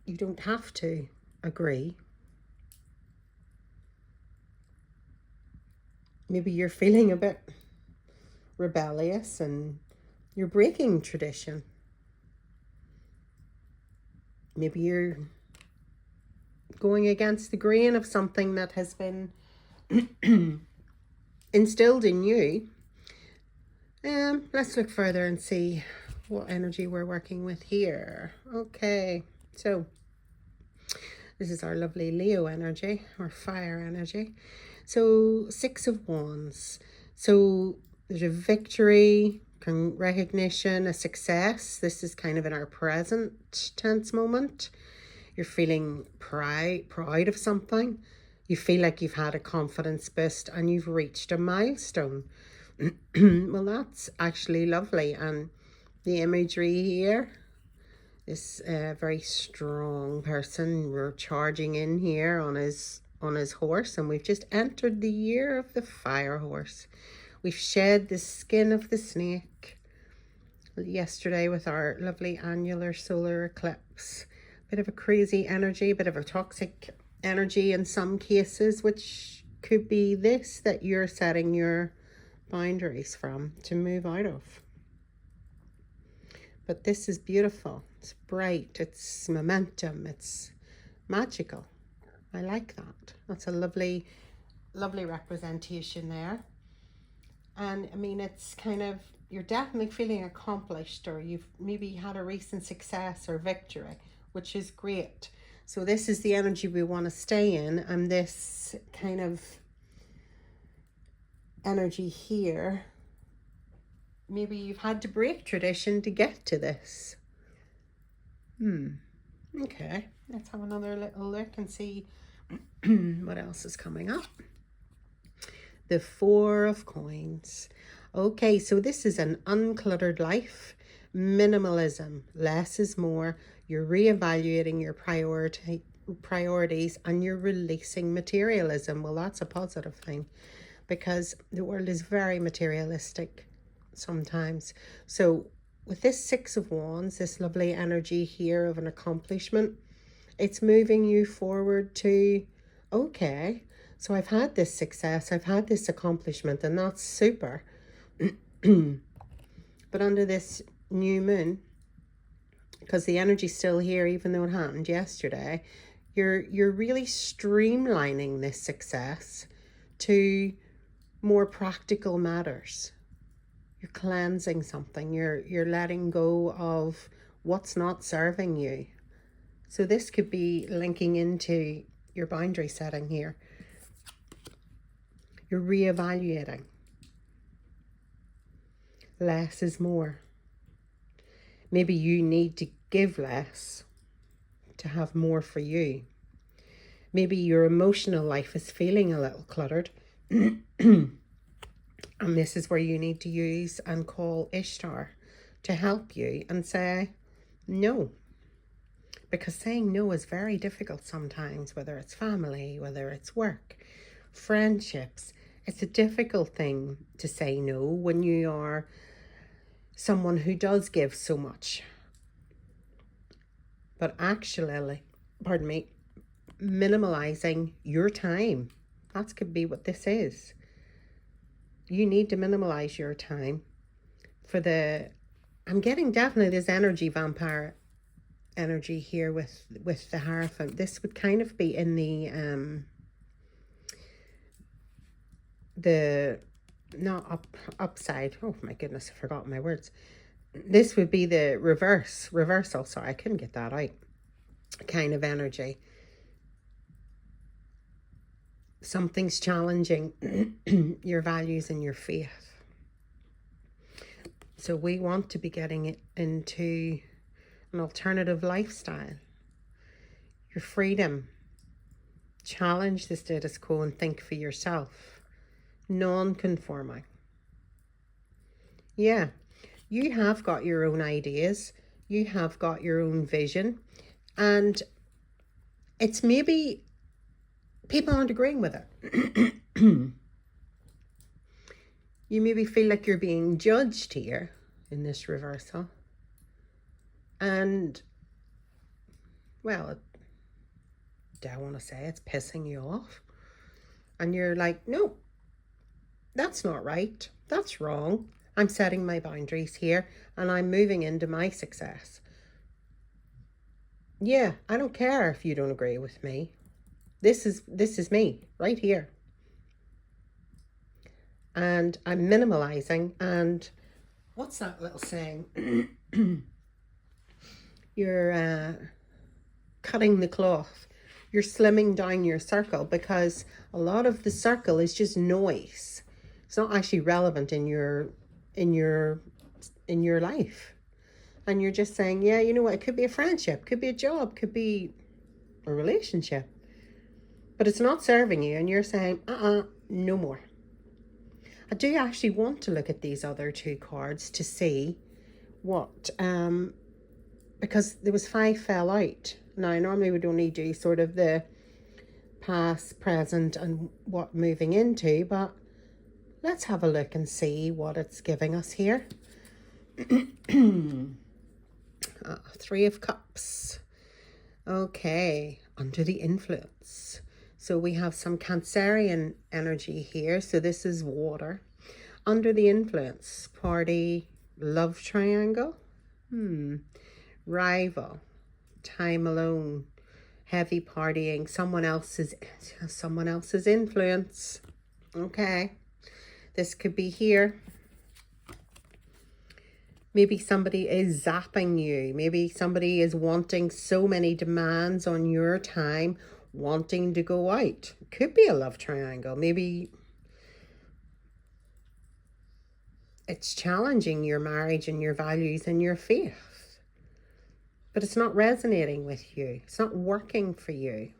A: You don't have to agree. Maybe you're feeling a bit rebellious and you're breaking tradition. Maybe you're going against the grain of something that has been instilled in you. Let's look further and see what energy we're working with here. Okay, so this is our lovely Leo energy, or fire energy. So 6 of Wands. So there's a victory, recognition, a success. This is kind of in our present tense moment. You're feeling proud of something. You feel like you've had a confidence boost and you've reached a milestone. Well, that's actually lovely. And the imagery here, this very strong person, we're charging in here on his horse, and we've just entered the year of the fire horse. We've shed the skin of the snake yesterday with our lovely annular solar eclipse. Bit of a crazy energy, bit of a toxic energy in some cases, which could be this that you're setting your boundaries from to move out of. But this is beautiful. It's bright, it's momentum, it's magical. I like that. That's a lovely representation there. And I mean, it's kind of, you're definitely feeling accomplished, or you've maybe had a recent success or victory, which is great. So this is the energy we want to stay in, and this kind of energy here, maybe you've had to break tradition to get to this. Okay, let's have another little look and see what else is coming up. The 4 of Coins. Okay, so this is an uncluttered life, minimalism, less is more. You're reevaluating your priorities, and you're releasing materialism. Well, that's a positive thing, because the world is very materialistic sometimes. So with this 6 of Wands, this lovely energy here of an accomplishment, it's moving you forward to, okay, so I've had this success, I've had this accomplishment, and that's super. But under this new moon, because the energy's still here, even though it happened yesterday, you're really streamlining this success to more practical matters. You're cleansing something. You're letting go of what's not serving you. So this could be linking into your boundary setting here. You're reevaluating. Less is more. Maybe you need to give less to have more for you. Maybe your emotional life is feeling a little cluttered. And this is where you need to use and call Istara to help you and say no. Because saying no is very difficult sometimes, whether it's family, whether it's work, friendships. It's a difficult thing to say no when you are someone who does give so much. But actually, minimalizing your time. That could be what this is. You need to minimize your time for I'm getting definitely this energy vampire energy here with the Hierophant. This would kind of be in the not upside. Oh my goodness, I forgot my words. This would be the reversal. Sorry, I couldn't get that out. Kind of energy. Something's challenging your values and your faith. So we want to be getting it into an alternative lifestyle. Your freedom. Challenge the status quo and think for yourself. Non-conforming. Yeah, you have got your own ideas. You have got your own vision. And it's maybe people aren't agreeing with it. You maybe feel like you're being judged here in this reversal. And, well, I want to say it's pissing you off. And you're like, no, that's not right. That's wrong. I'm setting my boundaries here and I'm moving into my success. Yeah, I don't care if you don't agree with me. This is me right here. And I'm minimalizing. And what's that little saying? You're cutting the cloth. You're slimming down your circle, because a lot of the circle is just noise. It's not actually relevant in your life. And you're just saying, yeah, you know what, it could be a friendship, could be a job, could be a relationship, but it's not serving you, and you're saying, no more. I do actually want to look at these other two cards to see what, because there was 5 fell out. Now, normally we'd only do sort of the past, present, and what moving into, but let's have a look and see what it's giving us here. 3 of Cups. Okay, under the influence. So we have some Cancerian energy here. So this is water. Under the influence, party, love triangle. Rival, time alone, heavy partying, someone else's influence. Okay, this could be here. Maybe somebody is zapping you. Maybe somebody is wanting so many demands on your time, wanting to go out. Could be a love triangle. Maybe it's challenging your marriage and your values and your faith. But it's not resonating with you. It's not working for you.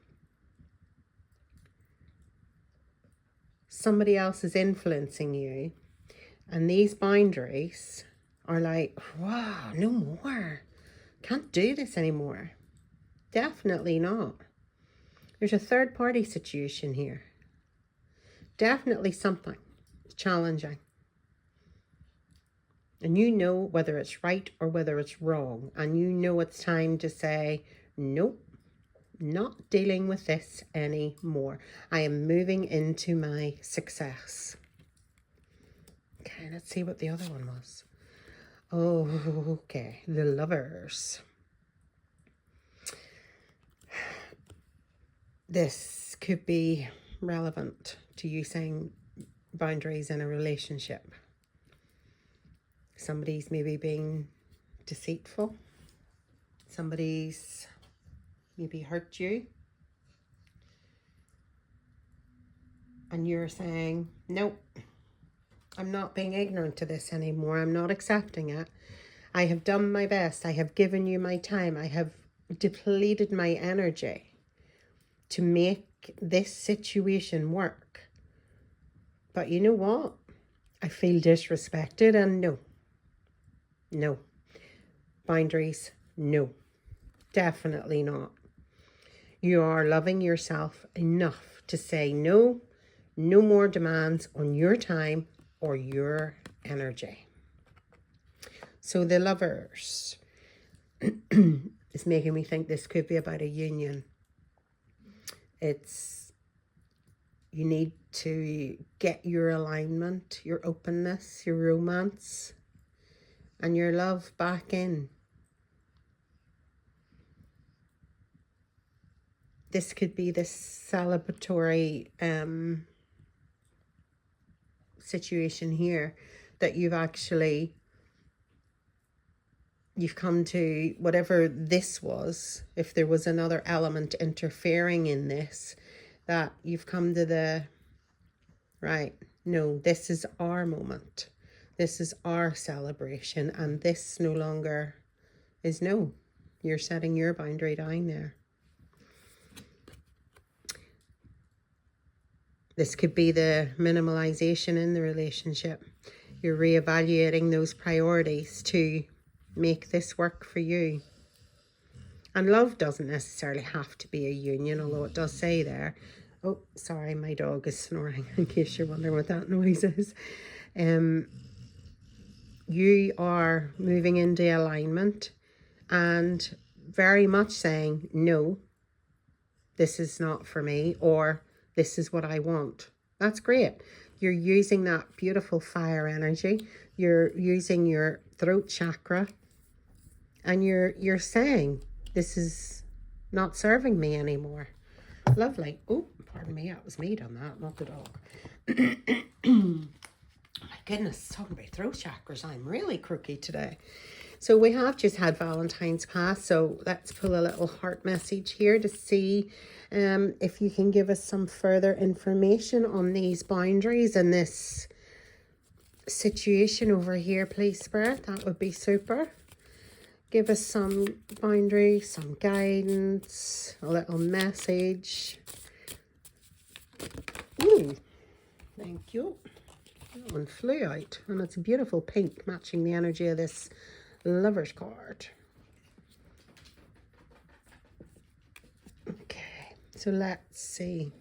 A: Somebody else is influencing you. And these boundaries are like, wow, no more. Can't do this anymore. Definitely not. There's a third party situation here. Definitely something challenging. And you know whether it's right or whether it's wrong. And you know it's time to say, nope, not dealing with this anymore. I am moving into my success. Okay, let's see what the other one was. Oh, okay, the Lovers. This could be relevant to you saying boundaries in a relationship. Somebody's maybe being deceitful. Somebody's maybe hurt you. And you're saying, nope, I'm not being ignorant to this anymore. I'm not accepting it. I have done my best. I have given you my time. I have depleted my energy to make this situation work. But you know what? I feel disrespected, and no. Boundaries, no. Definitely not. You are loving yourself enough to say no more demands on your time or your energy. So the Lovers is making me think this could be about a union. You need to get your alignment, your openness, your romance, and your love back in. this could be this celebratory situation here that you've come to, whatever this was, if there was another element interfering in this, that you've come to the, right, no, this is our moment. This is our celebration, and this no longer is no. You're setting your boundary down there. This could be the minimalization in the relationship. You're reevaluating those priorities to make this work for you. And love doesn't necessarily have to be a union, although it does say there. Oh, sorry, my dog is snoring, in case you're wondering what that noise is. You are moving into alignment and very much saying, no, this is not for me, or this is what I want. That's great. You're using that beautiful fire energy. You're using your throat chakra, and you're saying, this is not serving me anymore. Lovely. Oh, pardon me, that was me done that, not the dog. My goodness, talking about throat chakras, I'm really croaky today. So we have just had Valentine's pass, so let's pull a little heart message here to see if you can give us some further information on these boundaries and this situation over here, please, Spirit. That would be super. Give us some boundaries, some guidance, a little message. Ooh, thank you. That one flew out, and it's a beautiful pink, matching the energy of this Lover's card. Okay, so let's see.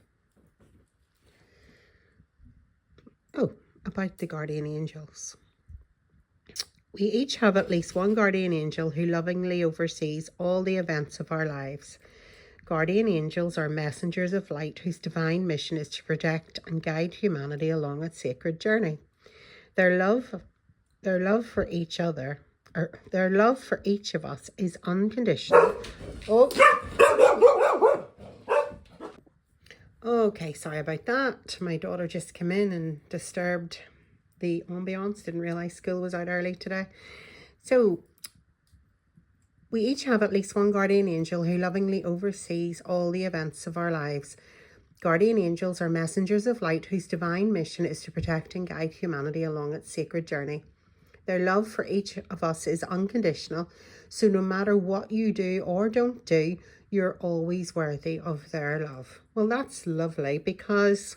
A: Oh, about the guardian angels. We each have at least one guardian angel who lovingly oversees all the events of our lives. Guardian angels are messengers of light whose divine mission is to protect and guide humanity along its sacred journey. Their love for each other, or their love for each of us, is unconditional. Oh. Okay, sorry about that. My daughter just came in and disturbed the ambiance. Didn't realize school was out early today. So we each have at least one guardian angel who lovingly oversees all the events of our lives. Guardian angels are messengers of light whose divine mission is to protect and guide humanity along its sacred journey. Their love for each of us is unconditional, so no matter what you do or don't do, you're always worthy of their love. Well, that's lovely, because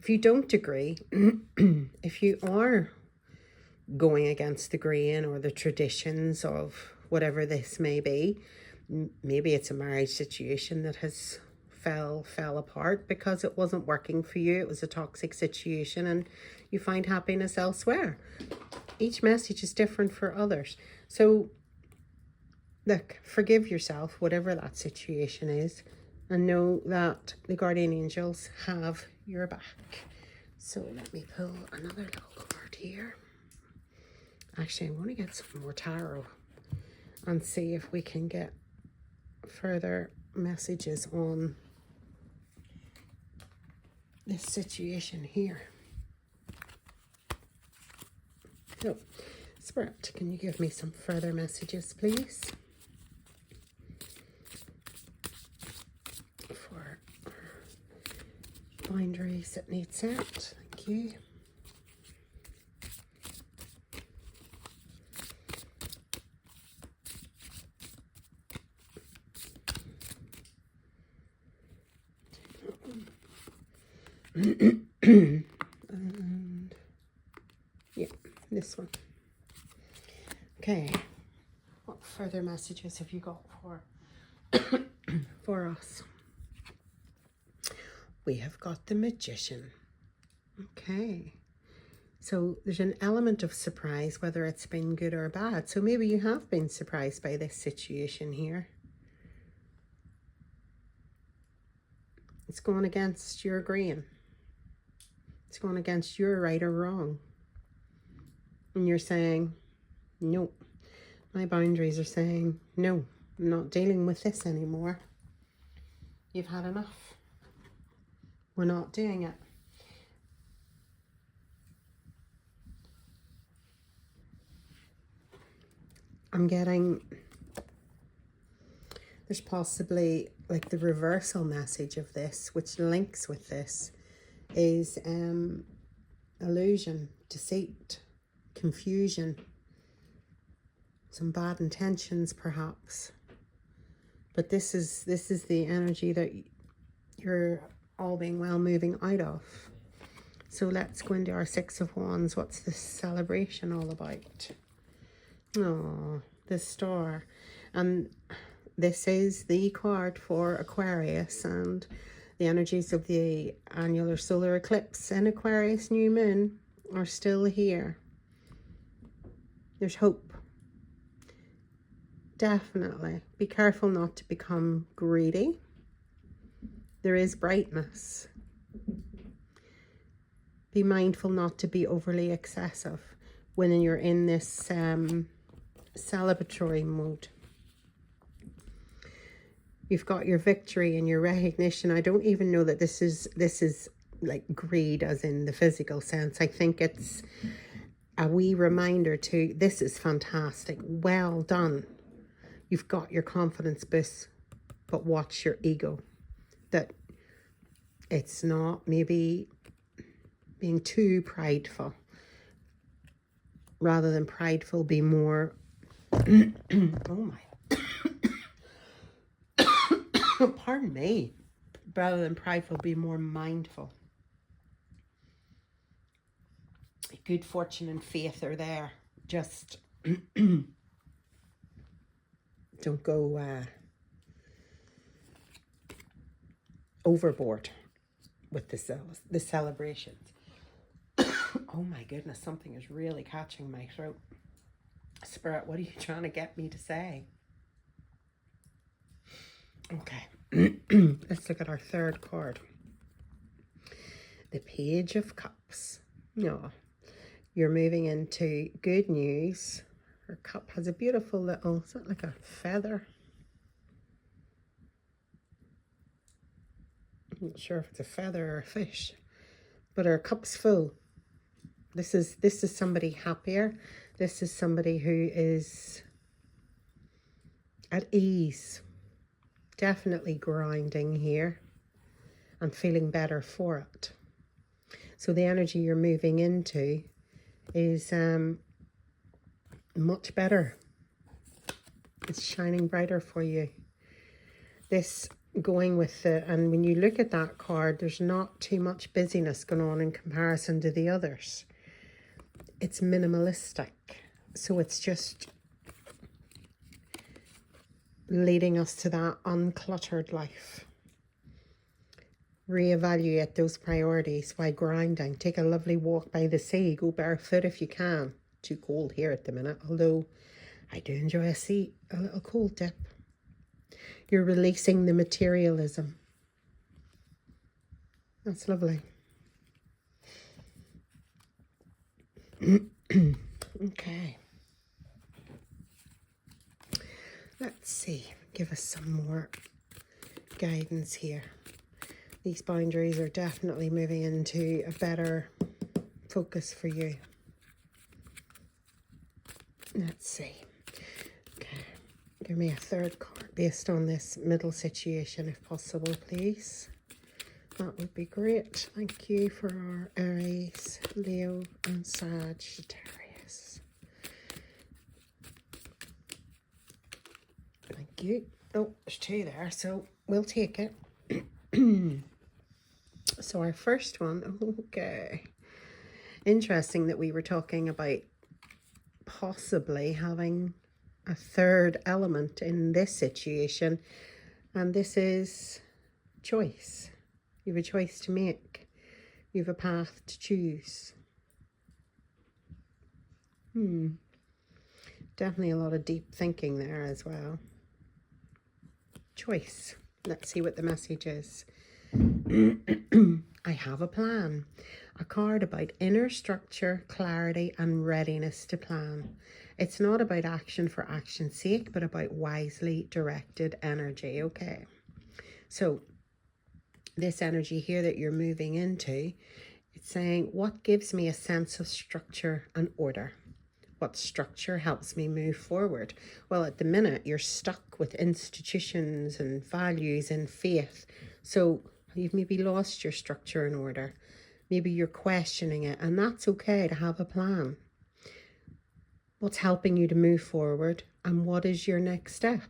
A: if you don't agree, if you are going against the grain or the traditions of whatever this may be, maybe it's a marriage situation that has fell apart because it wasn't working for you. It was a toxic situation and you find happiness elsewhere. Each message is different for others. So look, forgive yourself, whatever that situation is, and know that the guardian angels have your back. So let me pull another little card here. Actually, I'm going to get some more tarot and see if we can get further messages on this situation here. So, Spirit, can you give me some further messages, please? For boundaries that need set. Thank you. And yeah, this one. Okay, what further messages have you got for us? We have got the Magician. Okay, so there's an element of surprise, whether it's been good or bad. So maybe you have been surprised by this situation here. It's going against your grain. It's going against your right or wrong. And you're saying, no. My boundaries are saying, no, I'm not dealing with this anymore. You've had enough. We're not doing it. I'm getting, there's possibly like the reversal message of this, which links with this, is illusion, deceit, confusion, some bad intentions perhaps. But this is the energy that you're all being well moving out of. So let's go into our Six of Wands. What's this celebration all about? Oh, the star. And this is the card for Aquarius and the energies of the annular solar eclipse and Aquarius new moon are still here. There's hope. Definitely. Be careful not to become greedy. There is brightness. Be mindful not to be overly excessive when you're in this celebratory mode. You've got your victory and your recognition. I don't even know that this is like greed as in the physical sense. I think it's a wee reminder to, this is fantastic. Well done. You've got your confidence boost, but watch your ego. That it's not maybe being too prideful. Rather than prideful, be more, oh my, pardon me. Rather than prideful, be more mindful. Good fortune and faith are there. Just don't go overboard with the celebrations. Oh my goodness, something is really catching my throat. Spirit, what are you trying to get me to say? Okay, let's look at our third card. The Page of Cups. No, you're moving into good news. Her cup has a beautiful little, is that like a feather? I'm not sure if it's a feather or a fish, but her cup's full. This is somebody happier. This is somebody who is at ease. Definitely grinding here and feeling better for it. So the energy you're moving into is much better. It's shining brighter for you. This going with the, and when you look at that card, there's not too much busyness going on in comparison to the others. It's minimalistic. So it's just leading us to that uncluttered life. Reevaluate those priorities while grinding. Take a lovely walk by the sea. Go barefoot if you can. Too cold here at the minute, although I do enjoy a little cold dip. You're releasing the materialism. That's lovely. Okay. Let's see. Give us some more guidance here. These boundaries are definitely moving into a better focus for you. Let's see. Okay. Give me a third card based on this middle situation, if possible, please. That would be great. Thank you for our Aries, Leo, and Sagittarius. Thank you. Oh, there's two there, so we'll take it. So our first one, okay. Interesting that we were talking about possibly having a third element in this situation, and this is choice. You have a choice to make. You have a path to choose. Definitely a lot of deep thinking there as well. Choice. Let's see what the message is. I have a plan. A card about inner structure, clarity, and readiness to plan. It's not about action for action's sake, but about wisely directed energy. Okay. So this energy here that you're moving into, it's saying, what gives me a sense of structure and order? What structure helps me move forward? Well, at the minute, you're stuck with institutions and values and faith. So you've maybe lost your structure and order. Maybe you're questioning it, and that's okay to have a plan. What's helping you to move forward, and what is your next step?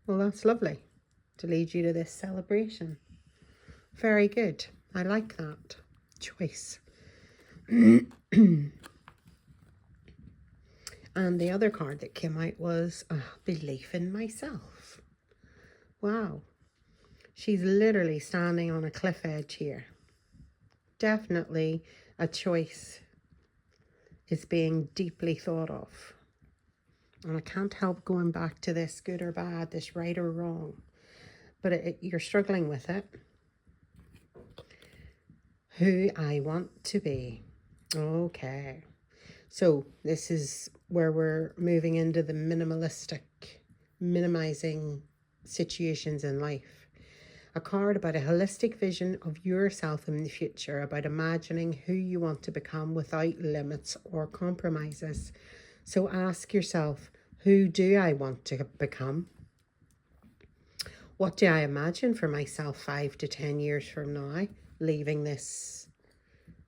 A: Well, that's lovely to lead you to this celebration. Very good. I like that choice. And the other card that came out was belief in myself. Wow. She's literally standing on a cliff edge here. Definitely a choice is being deeply thought of. And I can't help going back to this good or bad, this right or wrong. But you're struggling with it. Who I want to be. Okay. So this is where we're moving into the minimalistic, minimizing situations in life. A card about a holistic vision of yourself in the future, about imagining who you want to become without limits or compromises. So ask yourself, who do I want to become? What do I imagine for myself 5 to 10 years from now, leaving this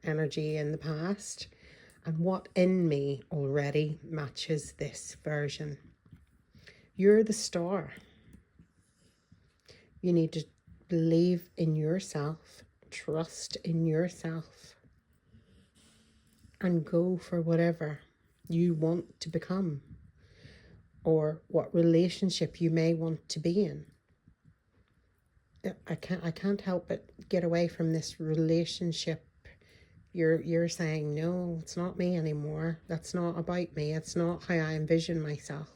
A: energy in the past? And what in me already matches this version? You're the star. You need to believe in yourself, trust in yourself, and go for whatever you want to become, or what relationship you may want to be in. I can't help but get away from this relationship. You're saying, no, it's not me anymore. That's not about me. It's not how I envision myself.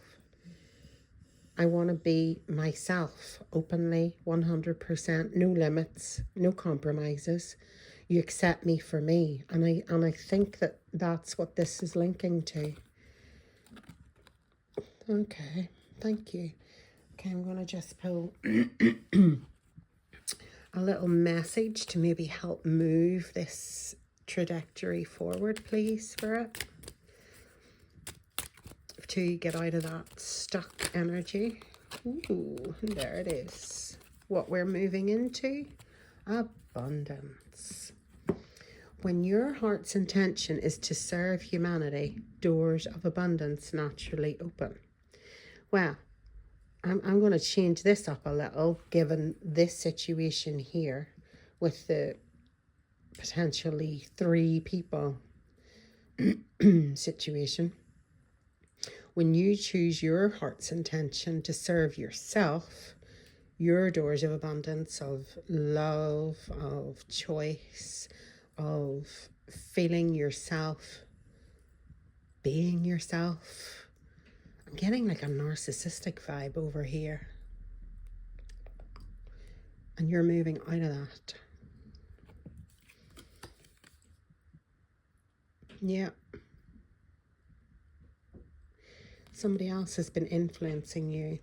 A: I want to be myself openly, 100%, no limits, no compromises. You accept me for me. And I think that that's what this is linking to. Okay, thank you. Okay, I'm going to just pull a little message to maybe help move this trajectory forward, please, Spirit. To get out of that stuck energy. Ooh, there it is. What we're moving into, abundance. When your heart's intention is to serve humanity, doors of abundance naturally open. Well, I'm going to change this up a little, given this situation here with the potentially 3 people situation. When you choose your heart's intention to serve yourself, your doors of abundance, of love, of choice, of feeling yourself, being yourself. I'm getting like a narcissistic vibe over here. And you're moving out of that. Yeah. Somebody else has been influencing you.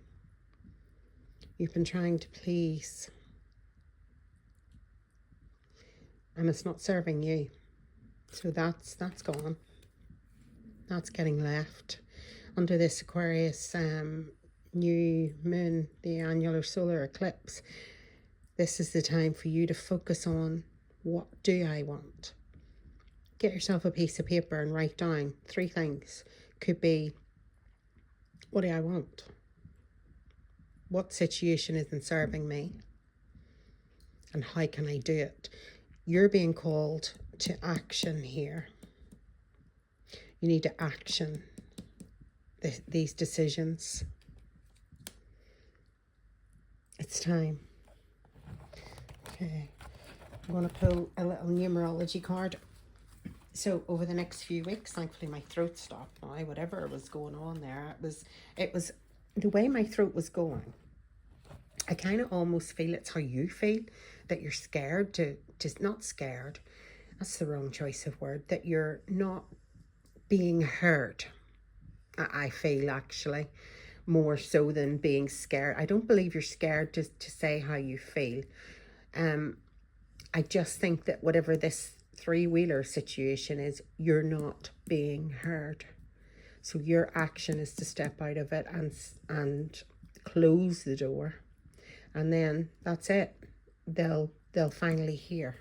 A: You've been trying to please. And it's not serving you. So that's gone. That's getting left. Under this Aquarius new moon, the annular solar eclipse, this is the time for you to focus on, what do I want? Get yourself a piece of paper and write down 3 things. Could be, what do I want? What situation isn't serving me? And how can I do it? You're being called to action here. You need to action these decisions. It's time. Okay, I'm going to pull a little numerology card. So over the next few weeks, thankfully my throat stopped now. Whatever was going on there, it was the way my throat was going. I kind of almost feel it's how you feel, that you're scared to not scared. That's the wrong choice of word. That you're not being heard. I feel actually more so than being scared. I don't believe you're scared to say how you feel. I just think that whatever this three-wheeler situation is, you're not being heard. So your action is to step out of it and close the door. And then that's it. They'll finally hear.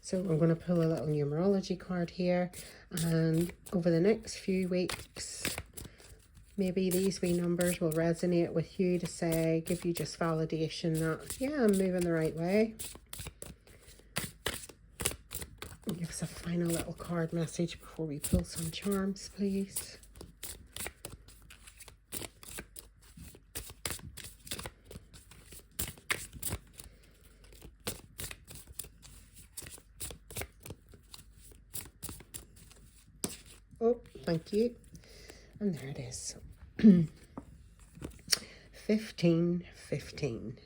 A: So I'm going to pull a little numerology card here. And over the next few weeks, maybe these wee numbers will resonate with you to say, give you just validation that, yeah, I'm moving the right way. Give us a final little card message before we pull some charms, please. Oh, thank you. And there it is. 1515.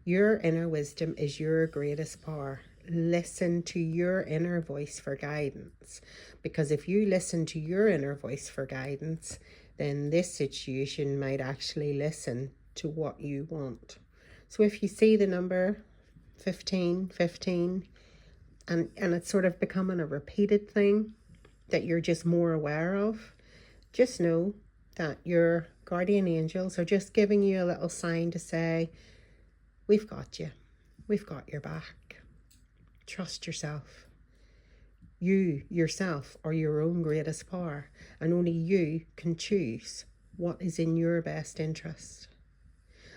A: Your inner wisdom is your greatest power. Listen to your inner voice for guidance. Because if you listen to your inner voice for guidance, then this situation might actually listen to what you want. So if you see the number 1515 and it's sort of becoming a repeated thing that you're just more aware of, just know that your guardian angels are just giving you a little sign to say, we've got you. We've got your back. Trust yourself. You, yourself, are your own greatest power, and only you can choose what is in your best interest.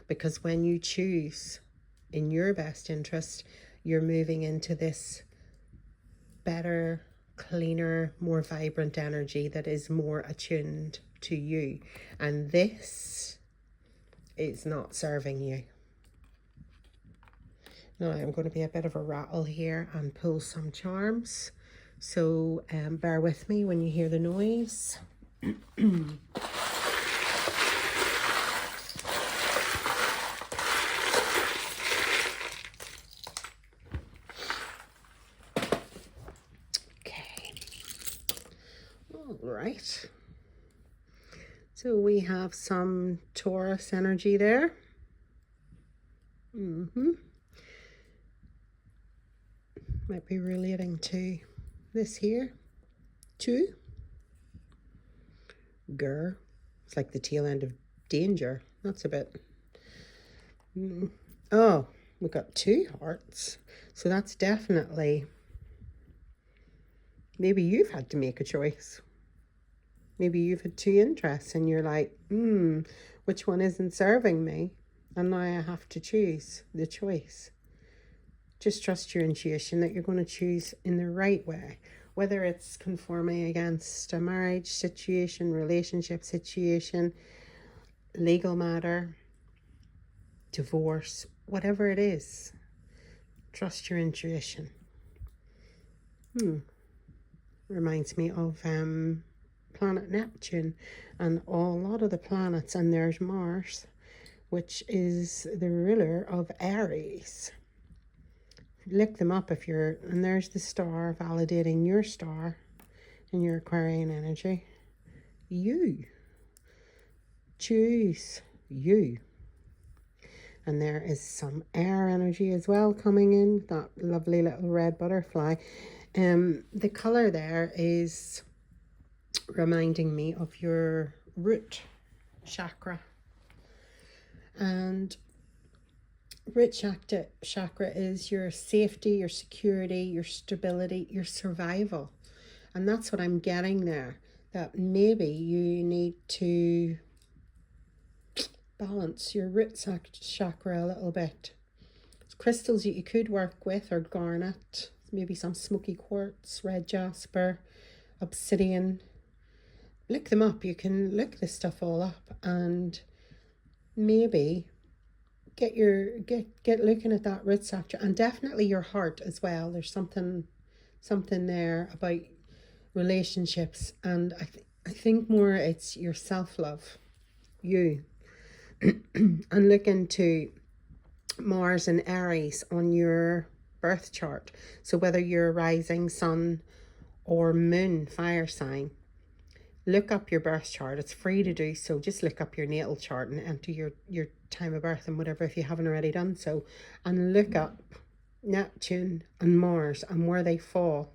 A: Because when you choose in your best interest, you're moving into this better, cleaner, more vibrant energy that is more attuned to you. And this is not serving you. Now I'm going to be a bit of a rattle here and pull some charms. So bear with me when you hear the noise. Okay. All right. So we have some Taurus energy there. Might be relating to this here. Two. Grr. It's like the tail end of danger. That's a bit. Oh, we got two hearts. So that's definitely. Maybe you've had to make a choice. Maybe you've had two interests and you're like, which one isn't serving me? And now I have to choose the choice. Just trust your intuition that you're going to choose in the right way. Whether it's conforming against a marriage situation, relationship situation, legal matter, divorce, whatever it is. Trust your intuition. Reminds me of planet Neptune and a lot of the planets, and there's Mars, which is the ruler of Aries. Look them up if you're, and there's the star validating your star in your Aquarian energy. You choose you. And there is some air energy as well coming in, that lovely little red butterfly. The color there is reminding me of your root chakra. And root chakra is your safety, your security, your stability, your survival. And that's what I'm getting there. That maybe you need to balance your root chakra a little bit. Crystals that you could work with are garnet, maybe some smoky quartz, red jasper, obsidian. Look them up. You can look this stuff all up and maybe get looking at that root chakra, and definitely your heart as well. There's something there about relationships, and I think more it's your self-love, you. And look into Mars and Aries on your birth chart. So whether you're rising sun or moon fire sign, look up your birth chart. It's free to do so. Just look up your natal chart and enter your time of birth and whatever if you haven't already done so, and look up Neptune and Mars and where they fall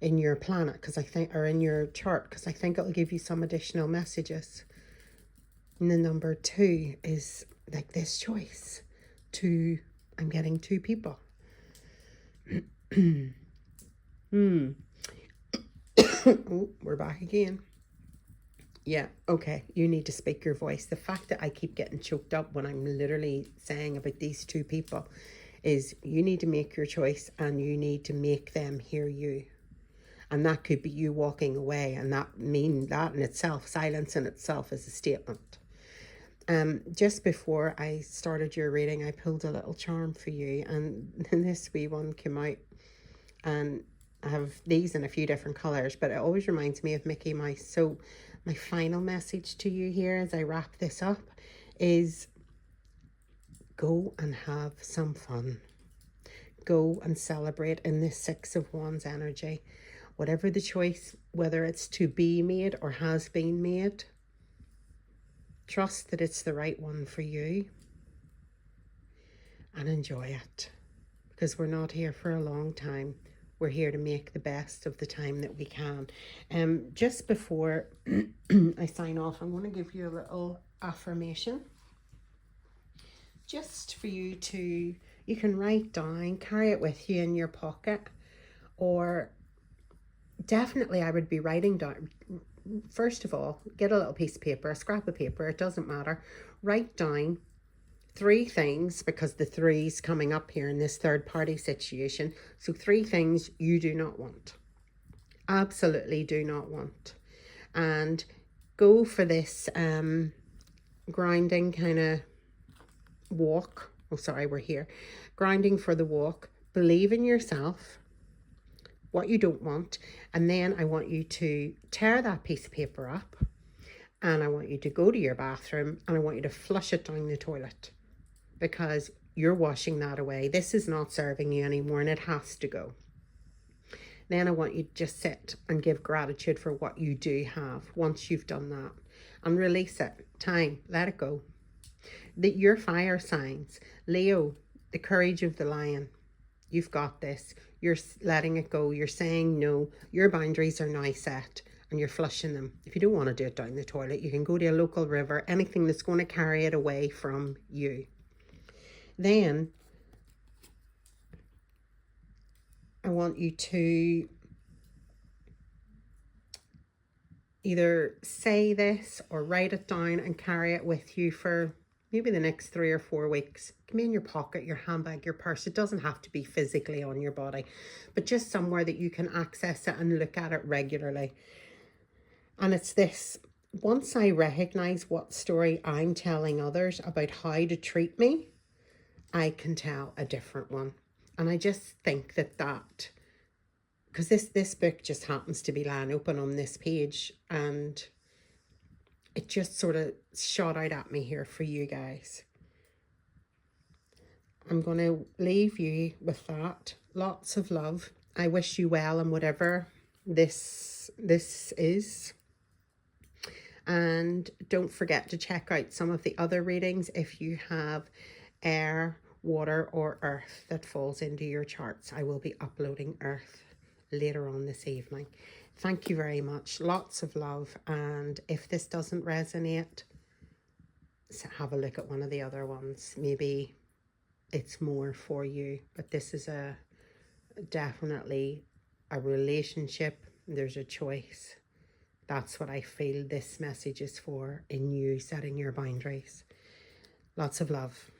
A: in your planet, because I think, or in your chart, because I think it'll give you some additional messages. And the number 2 is like this choice. Two, I'm getting 2 people. Oh, we're back again. Yeah, okay, you need to speak your voice. The fact that I keep getting choked up when I'm literally saying about these 2 people is you need to make your choice and you need to make them hear you. And that could be you walking away, and that in itself, silence in itself is a statement. Just before I started your reading, I pulled a little charm for you, and this wee one came out, and I have these in a few different colours, but it always reminds me of Mickey Mouse. So my final message to you here as I wrap this up is go and have some fun. Go and celebrate in this 6 of Wands energy. Whatever the choice, whether it's to be made or has been made, trust that it's the right one for you and enjoy it, because we're not here for a long time. We're here to make the best of the time that we can. Just before I sign off, I'm going to give you a little affirmation just for you to, you can write down, carry it with you in your pocket, or definitely I would be writing down. First of all, get a little piece of paper, a scrap of paper, it doesn't matter. Write down 3 things, because the 3's coming up here in this third party situation. So 3 things you do not want. Absolutely do not want. And go for this grounding kind of walk. Oh, sorry, we're here. Grounding for the walk. Believe in yourself, what you don't want. And then I want you to tear that piece of paper up, and I want you to go to your bathroom, and I want you to flush it down the toilet, because you're washing that away. This is not serving you anymore, and it has to go. Then I want you to just sit and give gratitude for what you do have once you've done that, and release it. Time, let it go. Your fire signs, Leo, the courage of the lion. You've got this. You're letting it go. You're saying no. Your boundaries are now set, and you're flushing them. If you don't want to do it down the toilet, you can go to a local river, anything that's going to carry it away from you. Then I want you to either say this or write it down and carry it with you for maybe the next 3 or 4 weeks. It can be in your pocket, your handbag, your purse. It doesn't have to be physically on your body, but just somewhere that you can access it and look at it regularly. And it's this: once I recognize what story I'm telling others about how to treat me, I can tell a different one. And I just think that because this book just happens to be lying open on this page, and it just sort of shot out at me here for you guys. I'm going to leave you with that. Lots of love. I wish you well in whatever this is. And don't forget to check out some of the other readings if you have air, water, or earth that falls into your charts. I will be uploading earth later on this evening. Thank you very much. Lots of love. And if this doesn't resonate, have a look at one of the other ones. Maybe it's more for you. But this is definitely a relationship. There's a choice. That's what I feel this message is for, in you setting your boundaries. Lots of love.